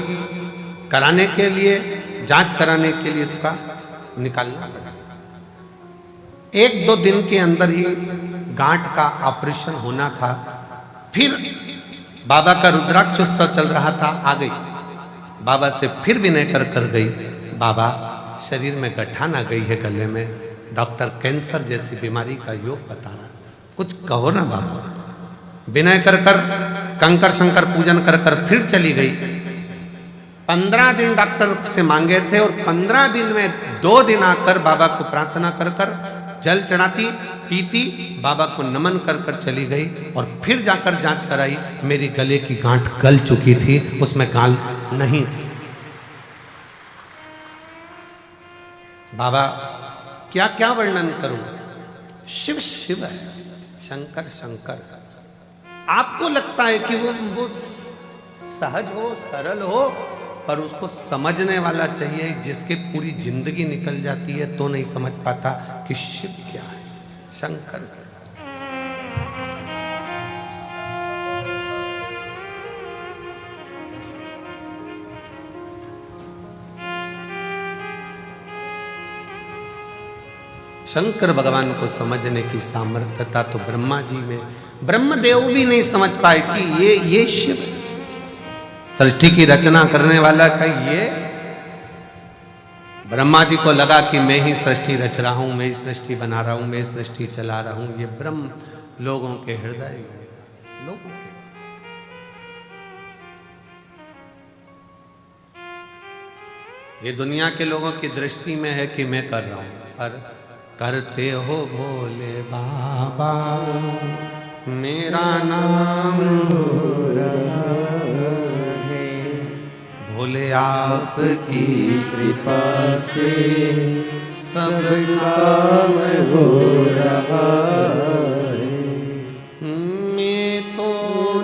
कराने के लिए, जांच कराने के लिए इसका निकालना पड़ा। 1-2 दिन के अंदर ही गांठ का ऑपरेशन होना था। फिर बाबा का रुद्राक्ष उत्सव चल रहा था, आ गई, बाबा से फिर विनय कर गई, बाबा शरीर में गठान आ गई है गले में, डॉक्टर कैंसर जैसी बीमारी का योग बता रहा, कुछ कहो ना बाबा। विनय कर कंकर शंकर पूजन कर फिर चली गई। 15 दिन डॉक्टर से मांगे थे और 15 दिन में 2 दिन आकर बाबा को प्रार्थना कर जल चढ़ाती, पीती, बाबा को नमन कर कर चली गई और फिर जाकर जांच कराई, मेरी गले की गांठ गल चुकी थी, उसमें गाल नहीं थी। बाबा क्या क्या वर्णन करूं, शिव शिव है, शंकर शंकर है। आपको लगता है कि वो सहज हो, सरल हो, पर उसको समझने वाला चाहिए, जिसके पूरी जिंदगी निकल जाती है तो नहीं समझ पाता कि शिव क्या है, शंकर क्या है। शंकर भगवान को समझने की सामर्थ्यता तो ब्रह्मा जी में, ब्रह्मदेव भी नहीं समझ पाए कि ये शिव है। सृष्टि की रचना करने वाला का ये, ब्रह्मा जी को लगा कि मैं ही सृष्टि रच रहा हूं, मैं ही सृष्टि बना रहा हूं, मैं सृष्टि चला रहा हूं। ये ब्रह्म लोगों के हृदय, लोगों के, ये दुनिया के लोगों की दृष्टि में है कि मैं कर रहा हूं, पर करते हो भोले बाबा, मेरा नाम हो रहा है, भोले आपकी कृपा से सब काम हो रहा है। मैं तो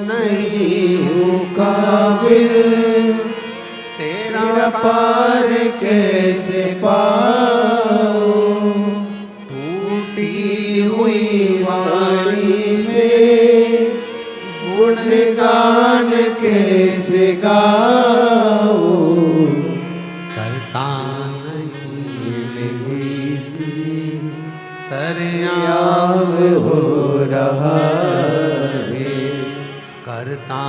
नहीं हूँ काबिल, तेरा पार कैसे पाऊं, टूटी हुई वाणी से गुणगान कैसे गाऊं, करता नहीं सरेआम हो रहा है, करता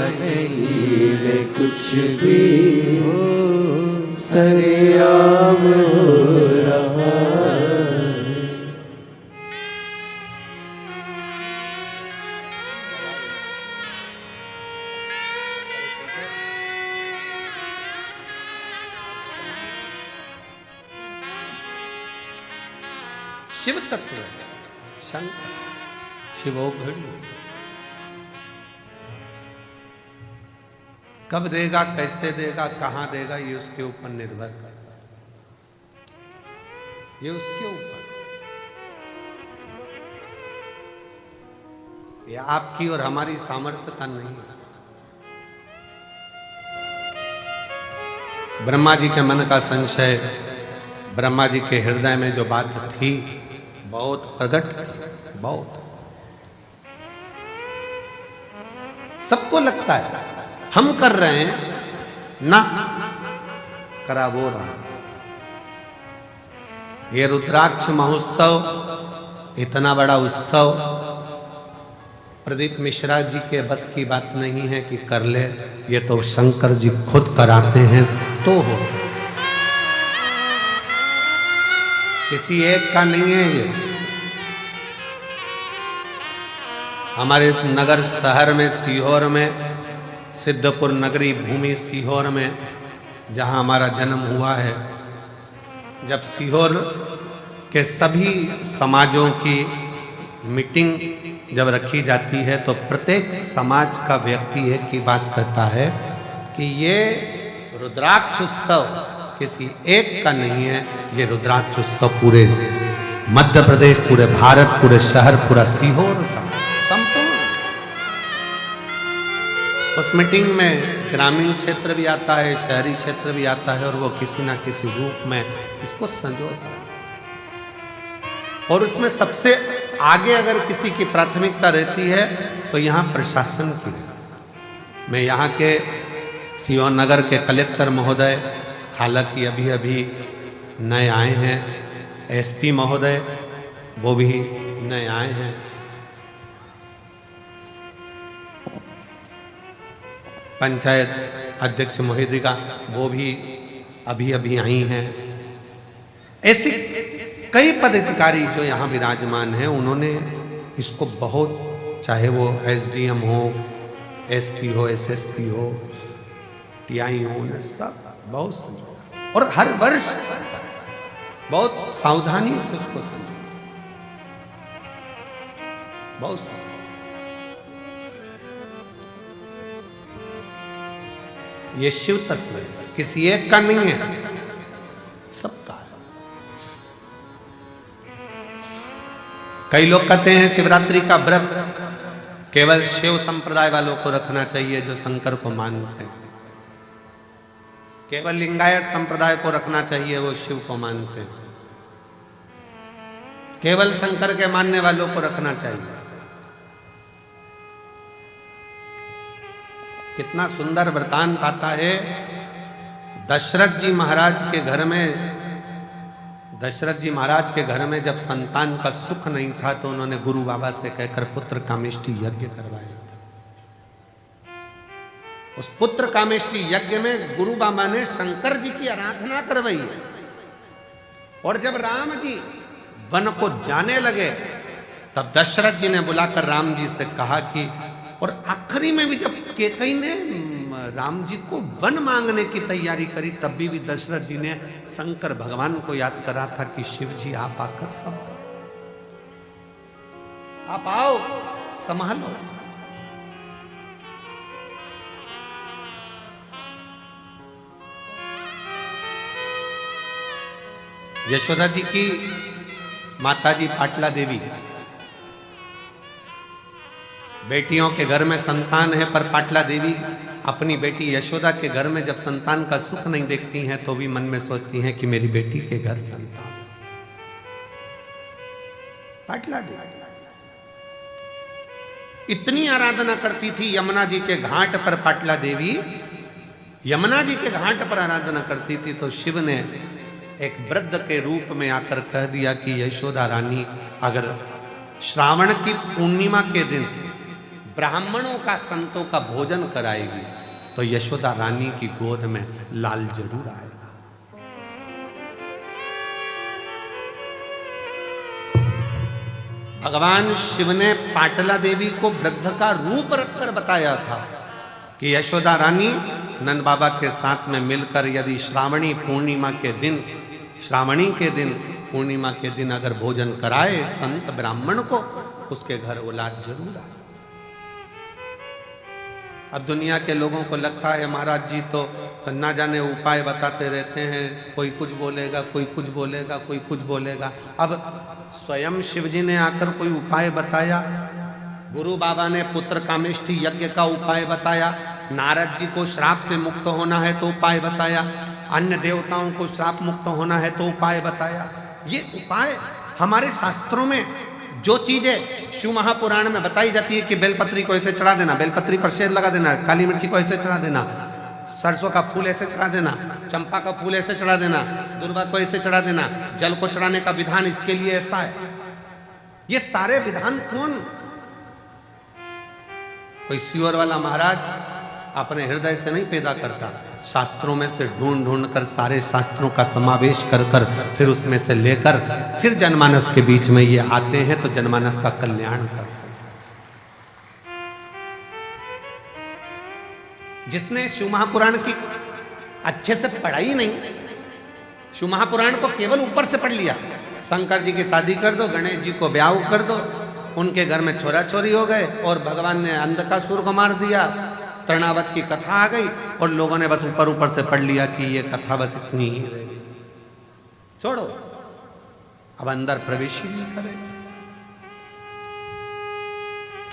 नहीं कुछ भी हो, सरेआम हो रहा है। शिव तत्व है, शंकर शिवोघड़ी, कब देगा, कैसे देगा, कहां देगा, ये उसके ऊपर निर्भर करता है, ये उसके ऊपर, ये आपकी और हमारी सामर्थ्यता नहीं है। ब्रह्मा जी के मन का संशय, ब्रह्मा जी के हृदय में जो बात थी बहुत प्रकट थी, बहुत, सबको लगता है हम कर रहे हैं ना, करा वो रहा। ये रुद्राक्ष महोत्सव इतना बड़ा उत्सव प्रदीप मिश्रा जी के बस की बात नहीं है कि कर ले, ये तो शंकर जी खुद कराते हैं तो हो, किसी एक का नहीं है ये। हमारे इस नगर शहर में, सीहोर में, सिद्धपुर नगरी भूमि सीहोर में, जहां हमारा जन्म हुआ है, जब सीहोर के सभी समाजों की मीटिंग जब रखी जाती है तो प्रत्येक समाज का व्यक्ति एक ही बात कहता है कि ये रुद्राक्ष उत्सव किसी एक का नहीं है, ये रुद्राक्ष उत्सव पूरे मध्य प्रदेश, पूरे भारत, पूरे शहर, पूरा सीहोर का संपूर्ण। उस मीटिंग में ग्रामीण क्षेत्र भी आता है, शहरी क्षेत्र भी आता है, और वो किसी ना किसी रूप में इसको संजोता है। और उसमें सबसे आगे अगर किसी की प्राथमिकता रहती है तो यहाँ प्रशासन की। मैं यहाँ के सीहोर नगर के कलेक्टर महोदय, हालांकि अभी अभी नए आए हैं, एसपी महोदय वो भी नए आए हैं, पंचायत अध्यक्ष महोदया वो भी अभी अभी आई हैं, ऐसे कई पदाधिकारी जो यहाँ विराजमान हैं, उन्होंने इसको बहुत, चाहे वो एसडीएम हो, एसपी हो, एसएसपी हो, टीआई हो, सब बहुत समझो, और हर वर्ष बहुत सावधानी से उसको समझो। बहुत सारे। ये शिव तत्व है, किसी एक का नहीं है, सबका है। कई लोग कहते हैं शिवरात्रि का व्रत केवल शिव संप्रदाय वालों को रखना चाहिए जो शंकर को मानते हैं, केवल लिंगायत संप्रदाय को रखना चाहिए वो शिव को मानते हैं, केवल शंकर के मानने वालों को रखना चाहिए। कितना सुंदर वृतांत आता है। दशरथ जी महाराज के घर में, दशरथ जी महाराज के घर में जब संतान का सुख नहीं था तो उन्होंने गुरु बाबा से कहकर पुत्र कामेष्टि यज्ञ करवाया था। उस पुत्र कामेष्टि यज्ञ में गुरु बाबा ने शंकर जी की आराधना करवाई है। और जब राम जी वन को जाने लगे तब दशरथ जी ने बुलाकर राम जी से कहा कि, और आखिरी में भी जब कैकेयी ने राम जी को वन मांगने की तैयारी करी तब भी दशरथ जी ने शंकर भगवान को याद करा था कि शिव जी आप आकर संभालो, आप आओ संभालो। यशोदा जी की माताजी पाटला देवी, बेटियों के घर में संतान है पर पाटला देवी अपनी बेटी यशोदा के घर में जब संतान का सुख नहीं देखती हैं तो भी मन में सोचती हैं कि मेरी बेटी के घर संतान। पाटला देवी इतनी आराधना करती थी यमुना जी के घाट पर। पाटला देवी यमुना जी के घाट पर आराधना करती थी तो शिव ने एक वृद्ध के रूप में आकर कह दिया कि यशोदा रानी अगर श्रावण की पूर्णिमा के दिन ब्राह्मणों का संतों का भोजन कराएगी तो यशोदा रानी की गोद में लाल जरूर आएगा। भगवान शिव ने पाटला देवी को वृद्ध का रूप रखकर बताया था कि यशोदा रानी नंद बाबा के साथ में मिलकर यदि श्रावणी पूर्णिमा के दिन, श्रावणी के दिन, पूर्णिमा के दिन अगर भोजन कराए संत ब्राह्मण को, उसके घर औलाद जरूर आए। अब दुनिया के लोगों को लगता है महाराज जी तो ना जाने उपाय बताते रहते हैं, कोई कुछ बोलेगा, कोई कुछ बोलेगा, कोई कुछ बोलेगा। अब स्वयं शिव जी ने आकर कोई उपाय बताया, गुरु बाबा ने पुत्र कामेष्टि यज्ञ का उपाय बताया, नारद जी को श्राप से मुक्त होना है तो उपाय बताया, अन्य देवताओं को श्राप मुक्त होना है तो उपाय बताया। ये उपाय हमारे शास्त्रों में जो चीजें शिव महापुराण में बताई जाती है कि बेलपत्री को ऐसे चढ़ा देना, बेलपत्री पर शेर लगा देना, काली मिर्ची को ऐसे चढ़ा देना, सरसों का फूल ऐसे चढ़ा देना, चंपा का फूल ऐसे चढ़ा देना, दुर्वा को ऐसे चढ़ा देना, जल को चढ़ाने का विधान इसके लिए ऐसा है। ये सारे विधान कौन, कोई सियोर वाला महाराज अपने हृदय से नहीं पैदा करता, शास्त्रों में से ढूंढ ढूंढ कर सारे शास्त्रों का समावेश कर कर फिर उसमें से लेकर फिर जनमानस के बीच में ये आते हैं तो जनमानस का कल्याण करते हैं। जिसने शिव महापुराण की अच्छे से पढ़ाई नहीं, शिव महापुराण को केवल ऊपर से पढ़ लिया, शंकर जी की शादी कर दो, गणेश जी को ब्याह कर दो, उनके घर में छोरा छोरी हो गए और भगवान ने अंधकासुर को मार दिया, तृणावत की कथा आ गई और लोगों ने बस ऊपर ऊपर से पढ़ लिया कि ये कथा बस इतनी ही रह गई, छोड़ो, अब अंदर प्रवेश ही नहीं करे,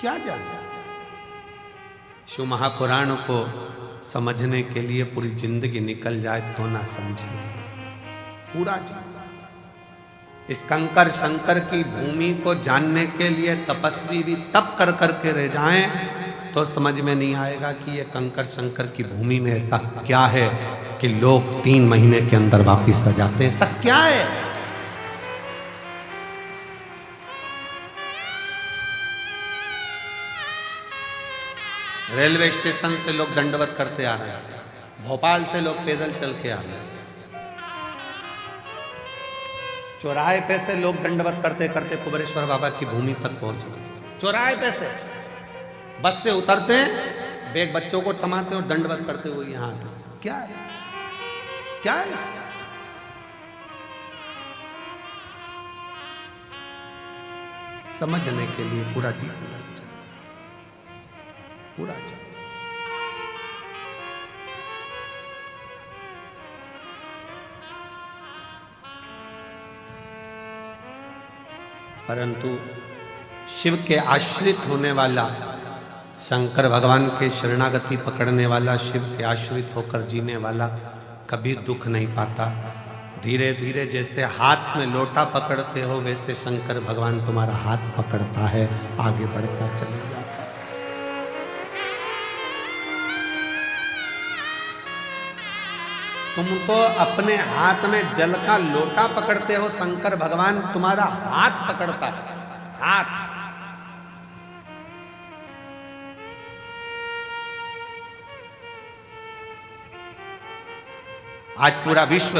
क्या जाने। शिव महापुराण को समझने के लिए पूरी जिंदगी निकल जाए तो ना समझे पूरा जीवन। इस कंकर शंकर की भूमि को जानने के लिए तपस्वी भी तप कर करके रह जाएं तो समझ में नहीं आएगा कि ये कंकर शंकर की भूमि में ऐसा क्या है कि लोग 3 महीने के अंदर वापिस आ जाते हैं। ऐसा क्या है? रेलवे स्टेशन से लोग दंडवत करते आ रहे हैं, भोपाल से लोग पैदल चल के आ रहे हैं, चौराहे पे से लोग दंडवत करते करते कुबेरेश्वर बाबा की भूमि तक पहुंच गए। चौराहे पे से बस से उतरते हैं, बैग बच्चों को थमाते और दंडवत करते हुए यहां आते। क्या है, क्या है इसका? समझने के लिए पूरा जीवन लग जाए, पूरा जीवन। परंतु शिव के आश्रित होने वाला, शंकर भगवान के शरणागति पकड़ने वाला, शिव के आश्रित होकर जीने वाला कभी दुख नहीं पाता। धीरे धीरे जैसे हाथ में लोटा पकड़ते हो वैसे शंकर भगवान तुम्हारा हाथ पकड़ता है, आगे बढ़ता चले जाता है। तुम तो अपने हाथ में जल का लोटा पकड़ते हो, शंकर भगवान तुम्हारा हाथ पकड़ता है, हाथ। आज पूरा विश्व,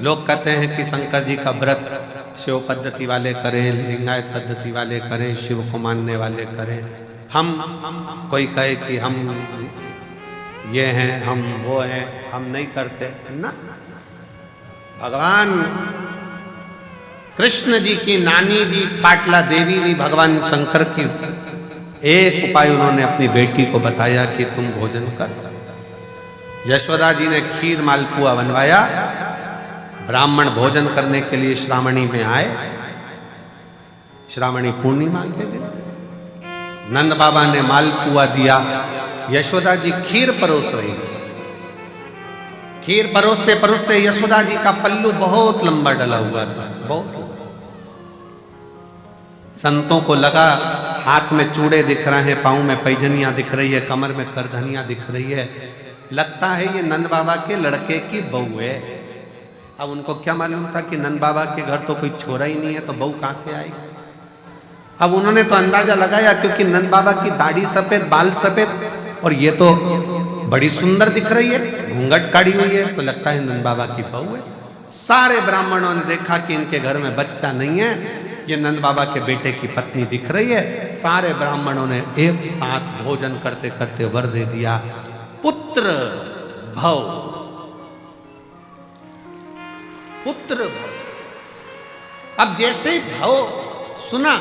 लोग कहते हैं कि शंकर जी का व्रत शिव पद्धति वाले करें, लिंगायत पद्धति वाले करें, शिव को मानने वाले करें। हम कोई कहे कि हम ये हैं, हम वो हैं, हम नहीं करते ना। भगवान कृष्ण जी की नानी जी पाटला देवी भी भगवान शंकर की एक उपाय उन्होंने अपनी बेटी को बताया कि तुम भोजन कर। यशोदा जी ने खीर मालपुआ बनवाया, ब्राह्मण भोजन करने के लिए श्रावणी में आए, श्रावणी पूर्णिमा के दिन नंद बाबा ने मालपुआ दिया, यशोदा जी खीर परोस रही थी। खीर परोसते परोसते यशोदा जी का पल्लू बहुत लंबा डला हुआ था, बहुत लंबा। संतों को लगा हाथ में चूड़े दिख रहे हैं, पांव में पैजनियां दिख रही है, कमर में करधनियां दिख रही है, लगता है ये नंद बाबा के लड़के की बहू है। अब उनको क्या मालूम था कि नंद बाबा के घर तो कोई छोरा ही नहीं है, तो बहू कहां से आएगी। अब उन्होंने तो अंदाजा लगाया, क्योंकि नंद बाबा की दाढ़ी सफेद, बाल सफेद, और ये तो बड़ी सुंदर दिख रही है, घूंघट काढ़ी हुई है, तो लगता है नंद बाबा की बहू है। सारे ब्राह्मणों ने देखा कि इनके घर में बच्चा नहीं है, ये नंद बाबा के बेटे की पत्नी दिख रही है। सारे ब्राह्मणों ने एक साथ भोजन करते करते वर दे दिया, पुत्र भव, पुत्र भव। अब जैसे ही भव सुना,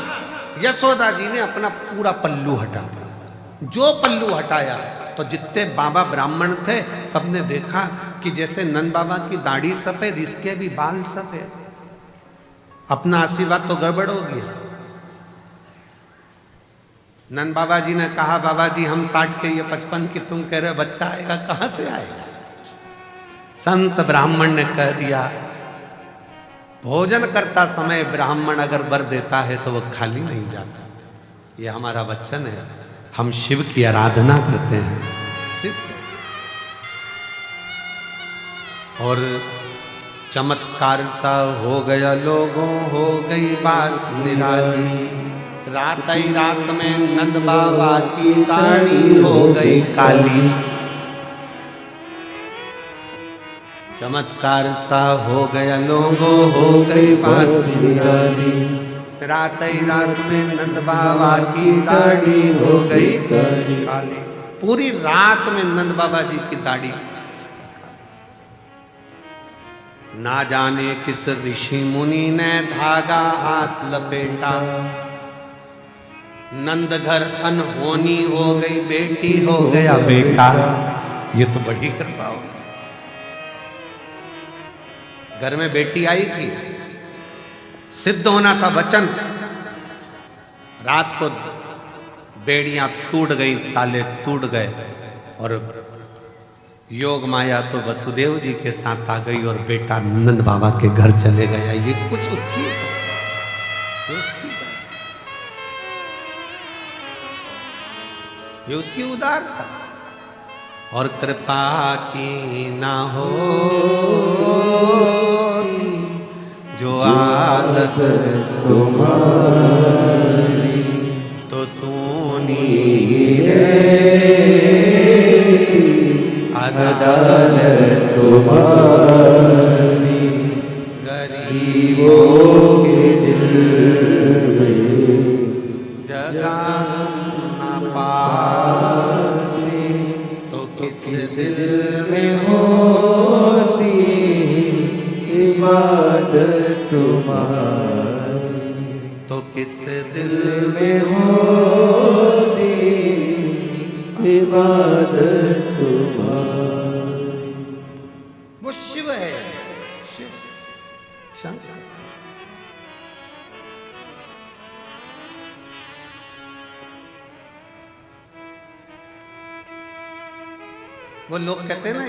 यशोदा जी ने अपना पूरा पल्लू हटा दिया। जो पल्लू हटाया तो जितने बाबा ब्राह्मण थे सबने देखा कि जैसे नंद बाबा की दाढ़ी सफेद, इसके भी बाल सफेद। अपना आशीर्वाद तो गड़बड़ हो गया। नंद बाबा जी ने कहा, बाबा जी हम 60 के, ये 55 की, तुम कह रहे हो बच्चा आएगा, कहां से आएगा। संत ब्राह्मण ने कह दिया, भोजन करता समय ब्राह्मण अगर वर देता है तो वह खाली नहीं जाता। ये हमारा वचन है, हम शिव की आराधना करते हैं सिद्ध। और चमत्कार सा हो गया लोगों, हो गई बात निराली। रात ही रात में नंद बाबा की दाढ़ी हो गई काली। चमत्कार सा हो गया लोगों, हो गई बात निराली। रात ही रात में नंद बाबा की दाढ़ी हो गई काली। पूरी रात में नंद बाबा जी की दाढ़ी। ना जाने किस ऋषि मुनि ने धागा हाथ लपेटा, नंद घर अनहोनी हो गई, बेटी हो गया बेटा। ये तो बड़ी कृपा हो। घर में बेटी आई थी, सिद्ध होना था वचन। रात को बेड़ियां टूट गई, ताले टूट गए, और योग माया तो वसुदेव जी के साथ आ गई और बेटा नंद बाबा के घर चले गया। ये कुछ उसकी ये उसकी उदारता और कृपा की ना हो जो आदत तुम्हारी तो सोनी अदालत तुम्हारी। गरीबों के दिल में जगह न पाते तो किस दिल में होती इबादत तुम्हारी। तो किस दिल में होती इबादत तुम्हारी। वो शिव है, शिव शंकर। वो लोग कहते हैं ना,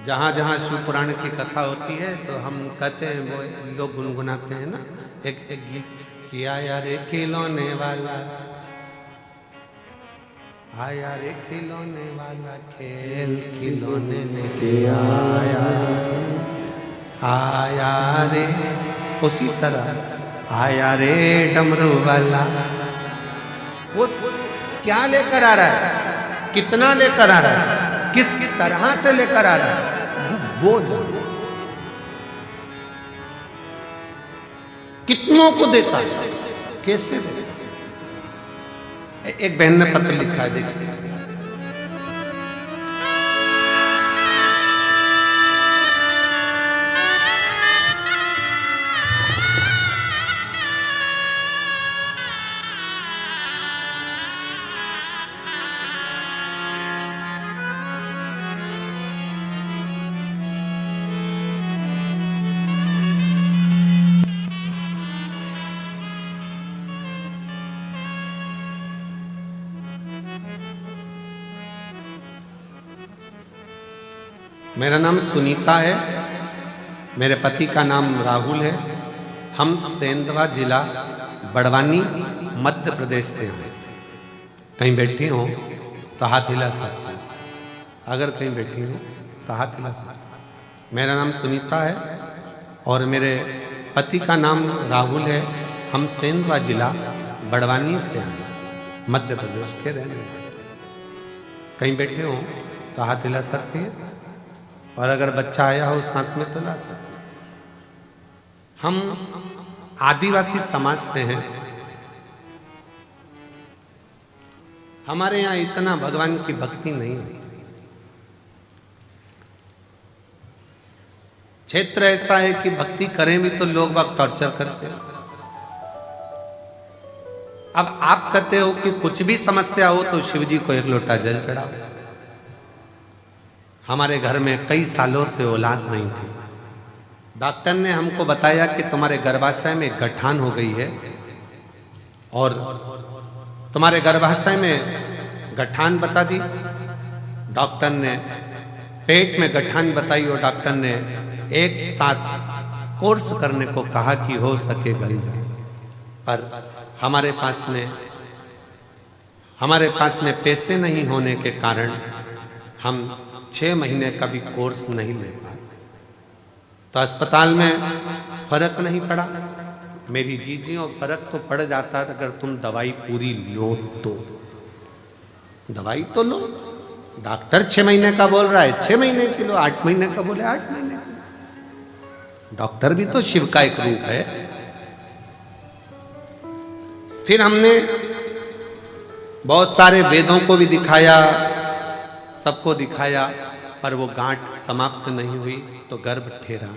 जहां जहां शिव पुराण की कथा होती है तो हम कहते हैं, वो लोग गुनगुनाते हैं ना एक गीत, किया यार खिलौने वाला, आया रे खिलौने वाला, खेल खिलौने लेके आया, आया रे। उसी तरह आया रे डमरू वाला, वो क्या लेकर आ रहा है, कितना लेकर आ रहा है, किस किस तरह से लेकर आ रहा है, वो कितनों को देता है, कैसे देता है। एक बहन ने पत्र लिखा है, देखिए, मेरा नाम सुनीता है, मेरे पति का नाम राहुल है। हम सेंधवा जिला बड़वानी मध्य प्रदेश से हैं। कहीं बैठी हो तो हाथ हिला सकते हैं, अगर कहीं बैठी हो तो हाथ हिला सकते हैं। मेरा नाम सुनीता है और मेरे पति का नाम राहुल है। हम सेंधवा जिला बड़वानी से हैं, मध्य प्रदेश के रहने वाले। कहीं बैठे हो तो हाथ हिला सकते हैं, और अगर बच्चा आया हो साथ में तो ला सकते। हम आदिवासी समाज से हैं। हमारे यहाँ इतना भगवान की भक्ति नहीं होती। क्षेत्र ऐसा है कि भक्ति करें भी तो लोग बाग टॉर्चर करते हैं। अब आप कहते हो कि कुछ भी समस्या हो तो शिव जी को एक लोटा जल चढ़ाओ। हमारे घर में कई सालों से औलाद नहीं थी। डॉक्टर ने हमको बताया कि तुम्हारे गर्भाशय में गठान हो गई है, और तुम्हारे गर्भाशय में गठान बता दी डॉक्टर ने, पेट में गठान बताई, और डॉक्टर ने एक साथ कोर्स करने को कहा कि हो सके गल जाए। पर हमारे पास में पैसे नहीं होने के कारण हम 6 महीने का भी कोर्स नहीं ले पाए। तो अस्पताल में फर्क नहीं पड़ा। मेरी जीजी, और फर्क तो पड़ जाता अगर तुम दवाई पूरी लो तो। दवाई तो लो, डॉक्टर 6 महीने का बोल रहा है 6 महीने की लो, 8 महीने का बोले 8 महीने का। डॉक्टर भी तो शिव का एक रूप है। फिर हमने बहुत सारे वेदों को भी दिखाया, सबको दिखाया, पर वो गांठ समाप्त नहीं हुई तो गर्भ ठहरा।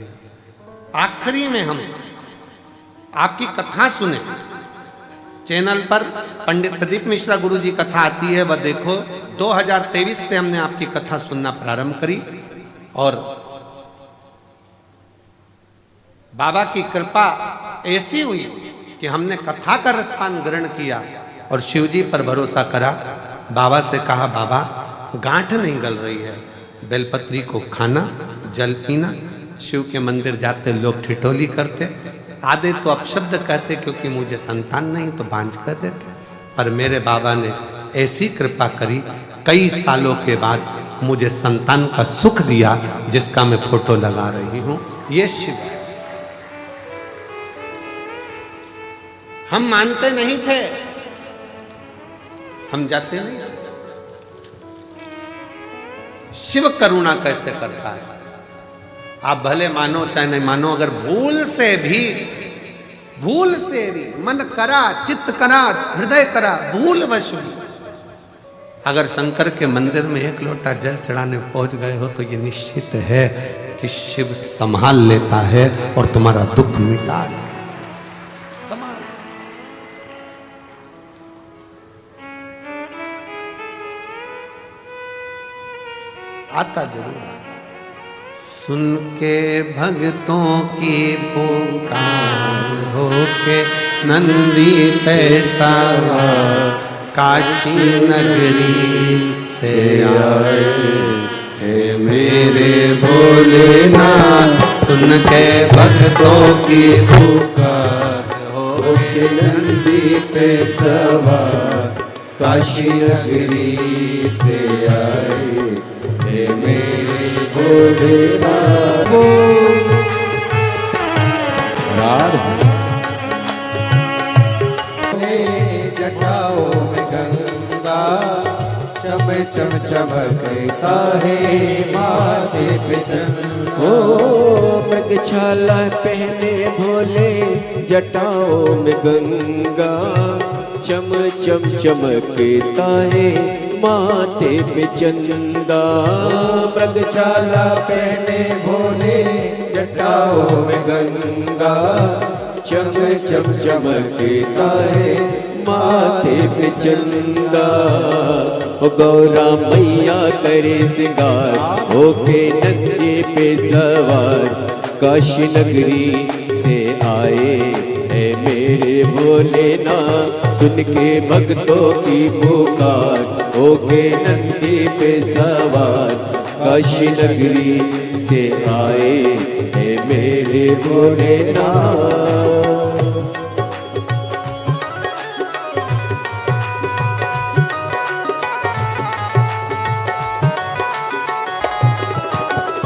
आखिरी में हम आपकी कथा सुने, चैनल पर पंडित प्रदीप मिश्रा गुरु जी कथा आती है, वह देखो। 2023 से हमने आपकी कथा सुनना प्रारंभ करी, और बाबा की कृपा ऐसी हुई कि हमने कथा का रसपान ग्रहण किया और शिव जी पर भरोसा करा। बाबा से कहा, बाबा गांठ नहीं गल रही है, बेलपत्री को खाना, जल पीना। शिव के मंदिर जाते लोग ठिठोली करते, आधे तो अपशब्द कहते क्योंकि मुझे संतान नहीं तो बांझ कर देते। पर मेरे बाबा ने ऐसी कृपा करी, कई सालों के बाद मुझे संतान का सुख दिया, जिसका मैं फोटो लगा रही हूं। ये शिव है। हम मानते नहीं थे, हम जाते नहीं। शिव करुणा कैसे करता है, आप भले मानो चाहे नहीं मानो, अगर भूल से भी मन करा, चित्त करा, हृदय करा, भूलवश भी अगर शंकर के मंदिर में एक लोटा जल चढ़ाने पहुंच गए हो तो ये निश्चित है कि कि शिव संभाल लेता है और तुम्हारा दुख मिटा देता है। आता जरूर है। सुन के भक्तों की पुकार होके नंदी तैसा काशी नगरी से आए हे मेरे भोलेनाथ। सुन के भक्तों की पुकार होके नंदी पे सवार काशी नगरी से आए हे मेरे भोलेनाथ। जटाओं में गंगा चम चम चमकता है माथे पे चंदा। मृगछाला पहने भोले जटाओं में गंगा चम चम चमकता है माथे पे चंदा। मृगछाला पहने भोले जटाओं में गंगा चम चम चमकता है माथे पे चंदा। ओ गौरा मैया करे सिंगार होके नंदी पे सवार काशी नगरी से आए है मेरे भोलेनाथ। सुन के भक्तों की पुकार होके नंदी पे सवार काशी नगरी से आए है मेरे भोलेनाथ।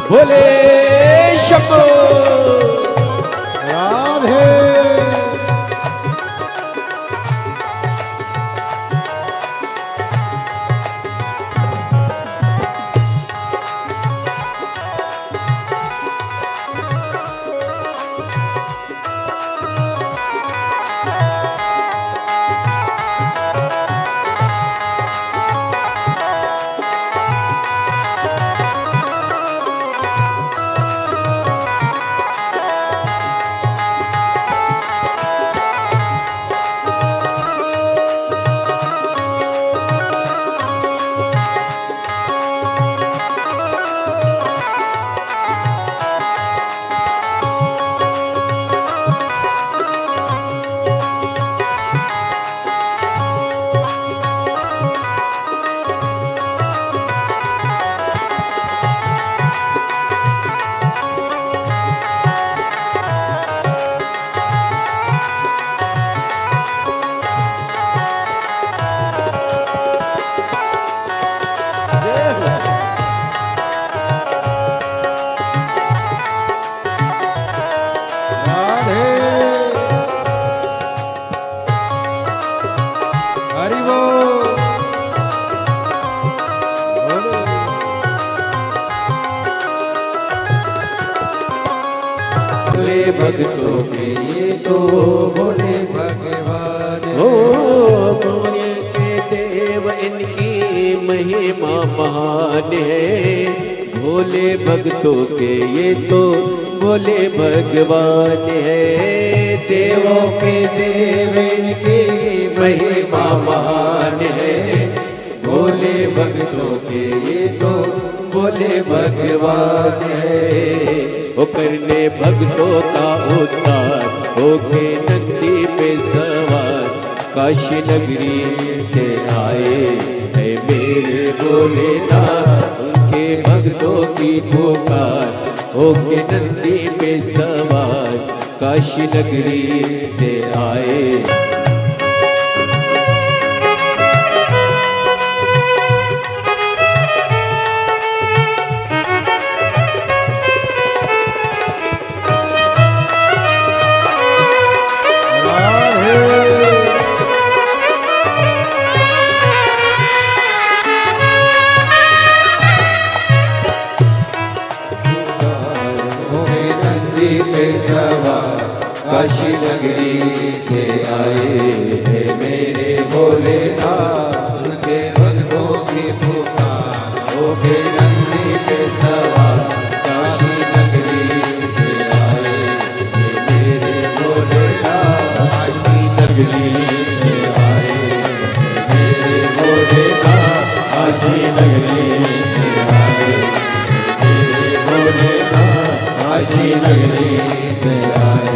भोले शंभो राधे। भक्तों के ये तो भोले भगवान हो। भोले के देव इनकी महिमा महान है। भोले भक्तों के ये तो भोले भगवान है। देवों के देव इनकी महिमा महान है। भोले भक्तों के ये तो भोले भगवान है। वो करने भक्तों का उद्धार होके नंदी पे सवार काशी नगरी से आए है मेरे भोलेनाथ। उनके भक्तों की पुकार होके नंदी पे सवार काशी नगरी से आए। काशी नगरी से आए काशी नगरी से आए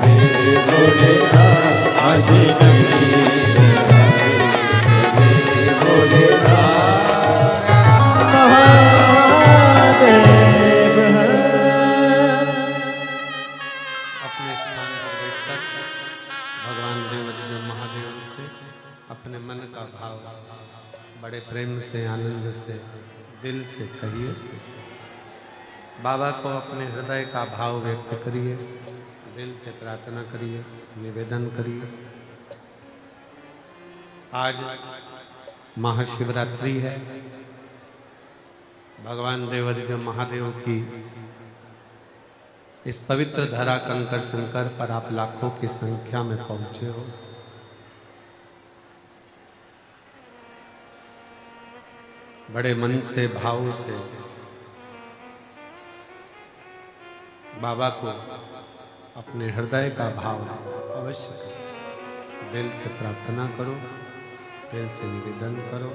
मेरे भोलेनाथ, काशी नगरी से आए मेरे भोलेनाथ। महादेव अपने स्थान पर बैठकर भगवान देवाधिदेव महादेव से अपने मन का भाव बड़े प्रेम से, आनंद से, दिल से कहिए। बाबा को अपने हृदय का भाव व्यक्त करिए, दिल से प्रार्थना करिए, निवेदन करिए। आज महाशिवरात्रि है। भगवान देवाधिदेव महादेव की इस पवित्र धरा कंकर शंकर पर आप लाखों की संख्या में पहुंचे हो। बड़े मन से, भाव से बाबा को अपने हृदय का भाव अवश्य करो। दिल से प्रार्थना करो, दिल से निवेदन करो।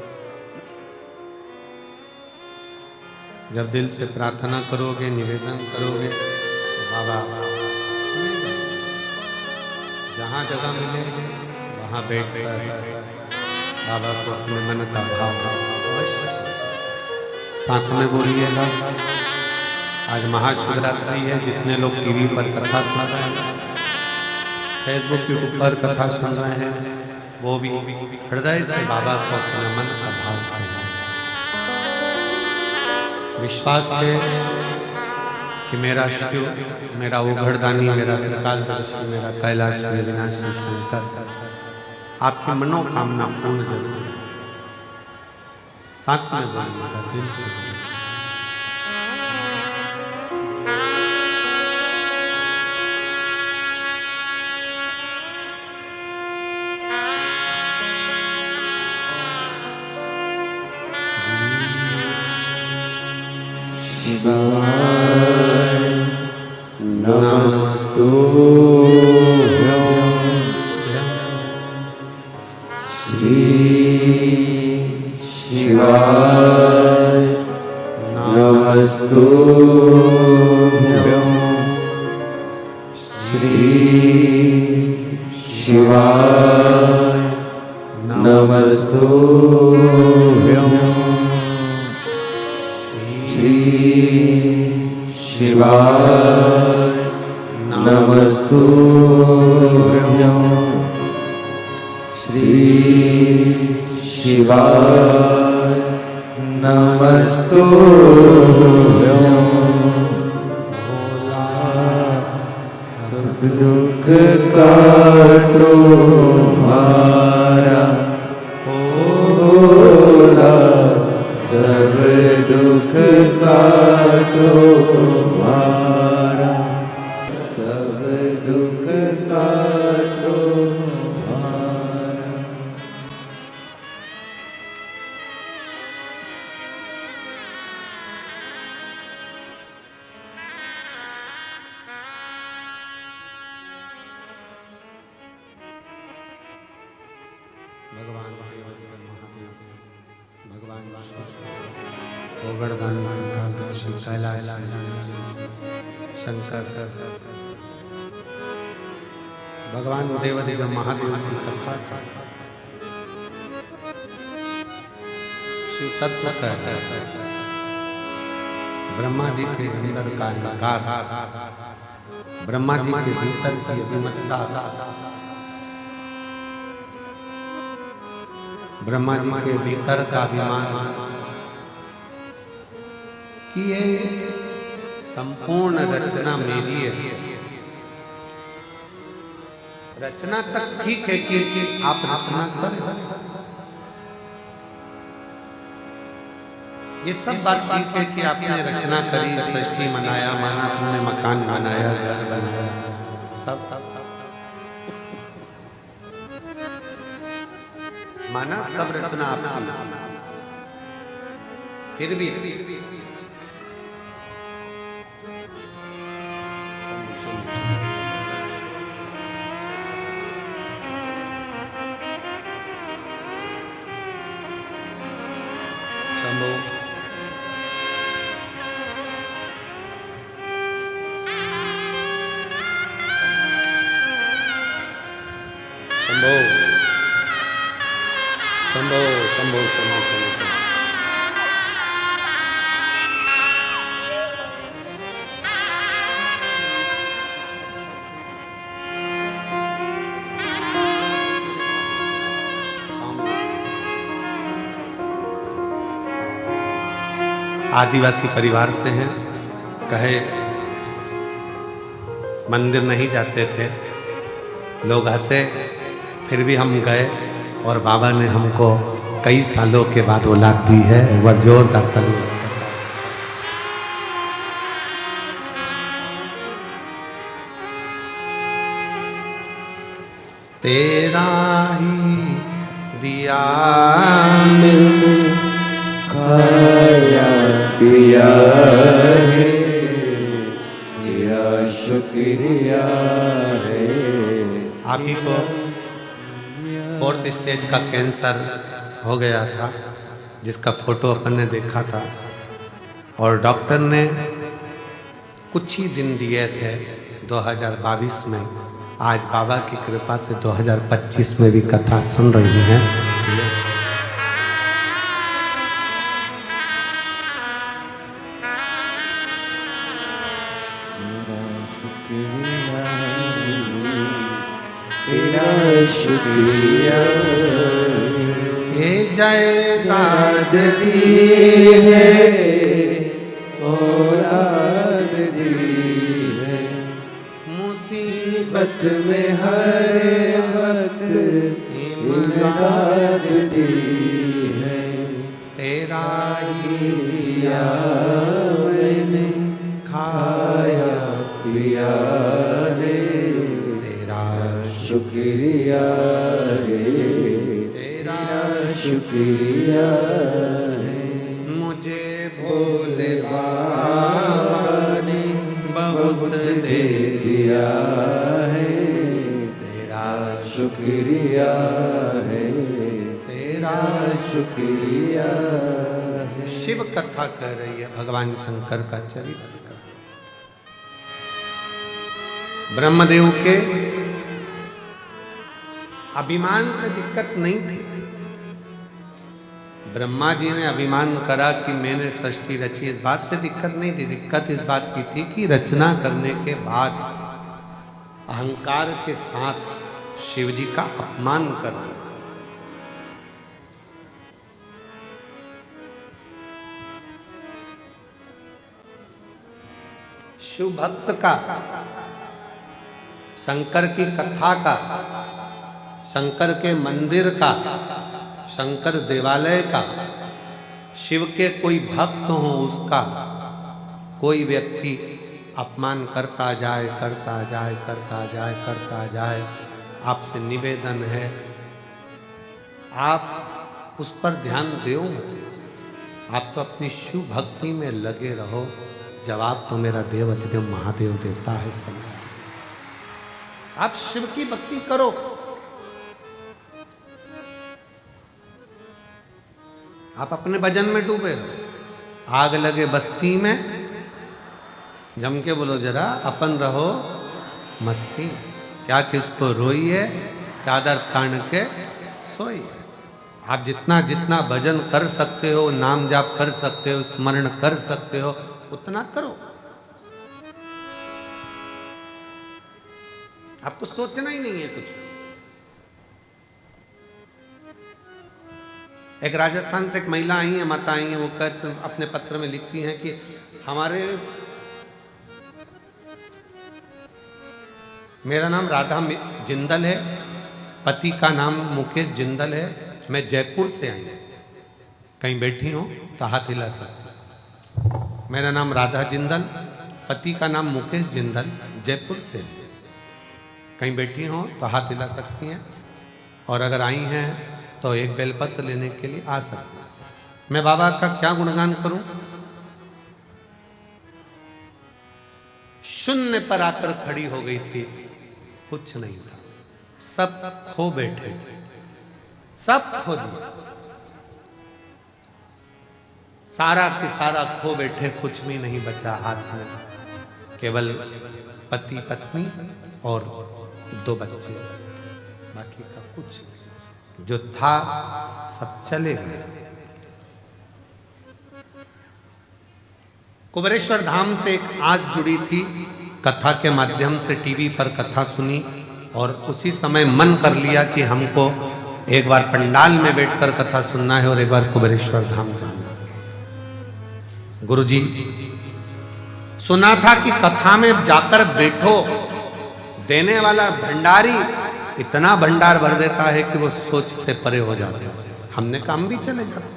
जब दिल से प्रार्थना करोगे, निवेदन करोगे, बाबा जहाँ जगह मिलेंगे वहाँ बैठकर बाबा को अपने मन का भाव अवश्य साथ में बोलिएगा। आज महाशिवरात्रि है। जितने लोग टीवी पर कथा सुन रहे हैं, फेसबुक यूट्यूब पर कथा सुन रहे हैं, वो भी हृदय से बाबा को अपने मन का भाव करें। विश्वास है कि मेरा शिव, मेरा उघड़दानी, मेरा त्रिकालदर्शी, मेरा कैलाश विनाशी शंकर आपकी मनोकामना पूर्ण जरूर साथ में बोलिएगा, दिल से। शिवाय नमस्तुभ्यं श्री शिवाय नमस्तुभ्यं श्री शिवाय नमस्तुभ्यं श्री शिवाय नमस्तुभ्यं श्री शिवाय नमस्तुभ्यं। भोला सब दुख काटो हमारा, भोला सब दुख काटो हमारा, सब दुख काटो हमारा। भगवान देवाधिदेव महादेव, भगवान गोवर्धन, त्रिकालदर्शी, कैलाश शंकर, भगवान देवाधिदेव महादेव की कथा शिव तत्व कहता है। ब्रह्मा जी के अंदर का अहंकार, ब्रह्मा जी के भीतर की अभिमतता, ब्रह्मा जी के भीतर का अभिमान कि ये संपूर्ण रचना मेरी है। रचना तक ठीक है कि आप रचना करें, ये सब बात ठीक है कि आपने रचना करी, सृष्टि बनाया, माना तुमने मकान बनाया, घर बनाया, सब माना, सब रचना आपकी। फिर भी शंभो शंभो शंभो शंभो शंभो। आदिवासी परिवार से हैं, कहे मंदिर नहीं जाते थे, लोग हंसे, फिर भी हम गए और बाबा ने हमको कई सालों के बाद औलाद दी है। एक बार जोरदार ताली। तेरा ही दिया मैंने खाया पिया है, तेरा शुक्रिया है। आप ही को 4th स्टेज का कैंसर हो गया था, जिसका फोटो अपन ने देखा था, और डॉक्टर ने कुछ ही दिन दिए थे 2022 में। आज बाबा की कृपा से 2025 में भी कथा सुन रही हैं। तेरा शुक्रिया ये जायदाद दी है, औलाद दी है, मुसीबत में हर वक्त इमदाद दी है। तेरा ही दिया मैंने खाया पिया है, तेरा शुक्रिया है, तेरा शुक्रिया है। मुझे भोले बाबा ने बहुत दे दिया है, तेरा शुक्रिया है, तेरा शुक्रिया है। शिव कथा कह रही है भगवान शंकर का चरित्र। ब्रह्मदेव के अभिमान से दिक्कत नहीं थी। ब्रह्मा जी ने अभिमान करा कि मैंने सृष्टि रची, इस बात से दिक्कत नहीं थी। दिक्कत इस बात की थी कि रचना करने के बाद अहंकार के साथ शिव जी का अपमान कर दिया। शिव भक्त का, शंकर की कथा का, शंकर के मंदिर का, शंकर देवालय का, शिव के कोई भक्त हो उसका कोई व्यक्ति अपमान करता जाए, करता जाए, करता जाए, करता जाए, आपसे निवेदन है आप उस पर ध्यान दो मत। आप तो अपनी शिव भक्ति में लगे रहो। जवाब तो मेरा देव अधिदेव महादेव देता है समय। आप शिव की भक्ति करो। आप अपने भजन में डूबे रहो। आग लगे बस्ती में, जम के बोलो जरा अपन रहो मस्ती में। क्या किसको रोइए, चादर तान के सोइए। आप जितना जितना भजन कर सकते हो, नाम जाप कर सकते हो, स्मरण कर सकते हो, उतना करो। आपको सोचना ही नहीं है कुछ। एक राजस्थान से एक महिला आई है, माता आई है, वो कहते अपने पत्र में लिखती हैं कि हमारे, मेरा नाम राधा जिंदल है, पति का नाम मुकेश जिंदल है, मैं जयपुर से आई हूं, कहीं बैठी हूं तो हाथ हिला सकती। मेरा नाम राधा जिंदल, पति का नाम मुकेश जिंदल, जयपुर से, कहीं बैठी हो तो हाथ हिला सकती हैं, और अगर आई हैं तो एक बेलपत्र लेने के लिए आ सकती हैं। मैं बाबा का क्या गुणगान करूं? शून्य पर आकर खड़ी हो गई थी, कुछ नहीं था, सब खो बैठे थे, सब खो दिया, सारा के सारा खो बैठे, कुछ भी नहीं बचा हाथ में, केवल पति पत्नी और 2 बच्चे। बाकी का कुछ नहीं। जो था सब चले गए। कुबेरेश्वर धाम से एक आस जुड़ी थी, कथा के माध्यम से टीवी पर कथा सुनी और उसी समय मन कर लिया कि हमको एक बार पंडाल में बैठकर कथा सुनना है और एक बार कुबेरेश्वर धाम जाना है। गुरुजी सुना था कि कथा में जाकर बैठो, देने वाला भंडारी इतना भंडार भर देता है कि वो सोच से परे हो जाते हैं। हमने कहा हम भी चले जाते।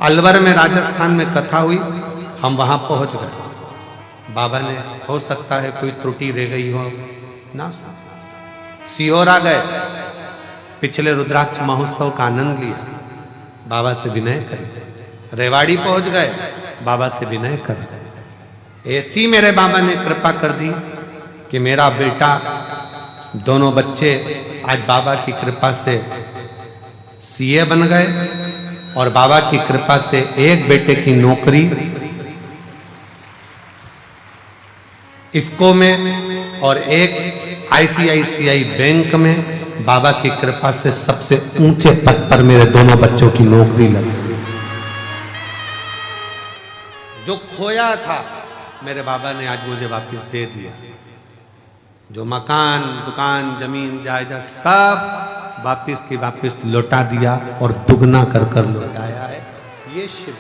अलवर में राजस्थान में कथा हुई, हम वहां पहुंच गए। बाबा ने हो सकता है कोई त्रुटि रह गई हो ना, सीहोर आ गए, पिछले रुद्राक्ष महोत्सव का आनंद लिया, बाबा से विनय करें। रेवाड़ी पहुंच गए, बाबा से विनय करें। ऐसी मेरे बाबा ने कृपा कर दी कि मेरा बेटा, दोनों बच्चे आज बाबा की कृपा से सीए बन गए और बाबा की कृपा से एक बेटे की नौकरी इफ्को में और एक आईसीआईसीआई बैंक में बाबा की कृपा से सबसे ऊंचे पद पर मेरे दोनों बच्चों की नौकरी लगी। जो खोया था मेरे बाबा ने आज मुझे वापस दे दिया। जो मकान, दुकान, जमीन, जायदाद सब वापस की वापस लौटा दिया और दुगना कर कर लौटाया है। ये शिव,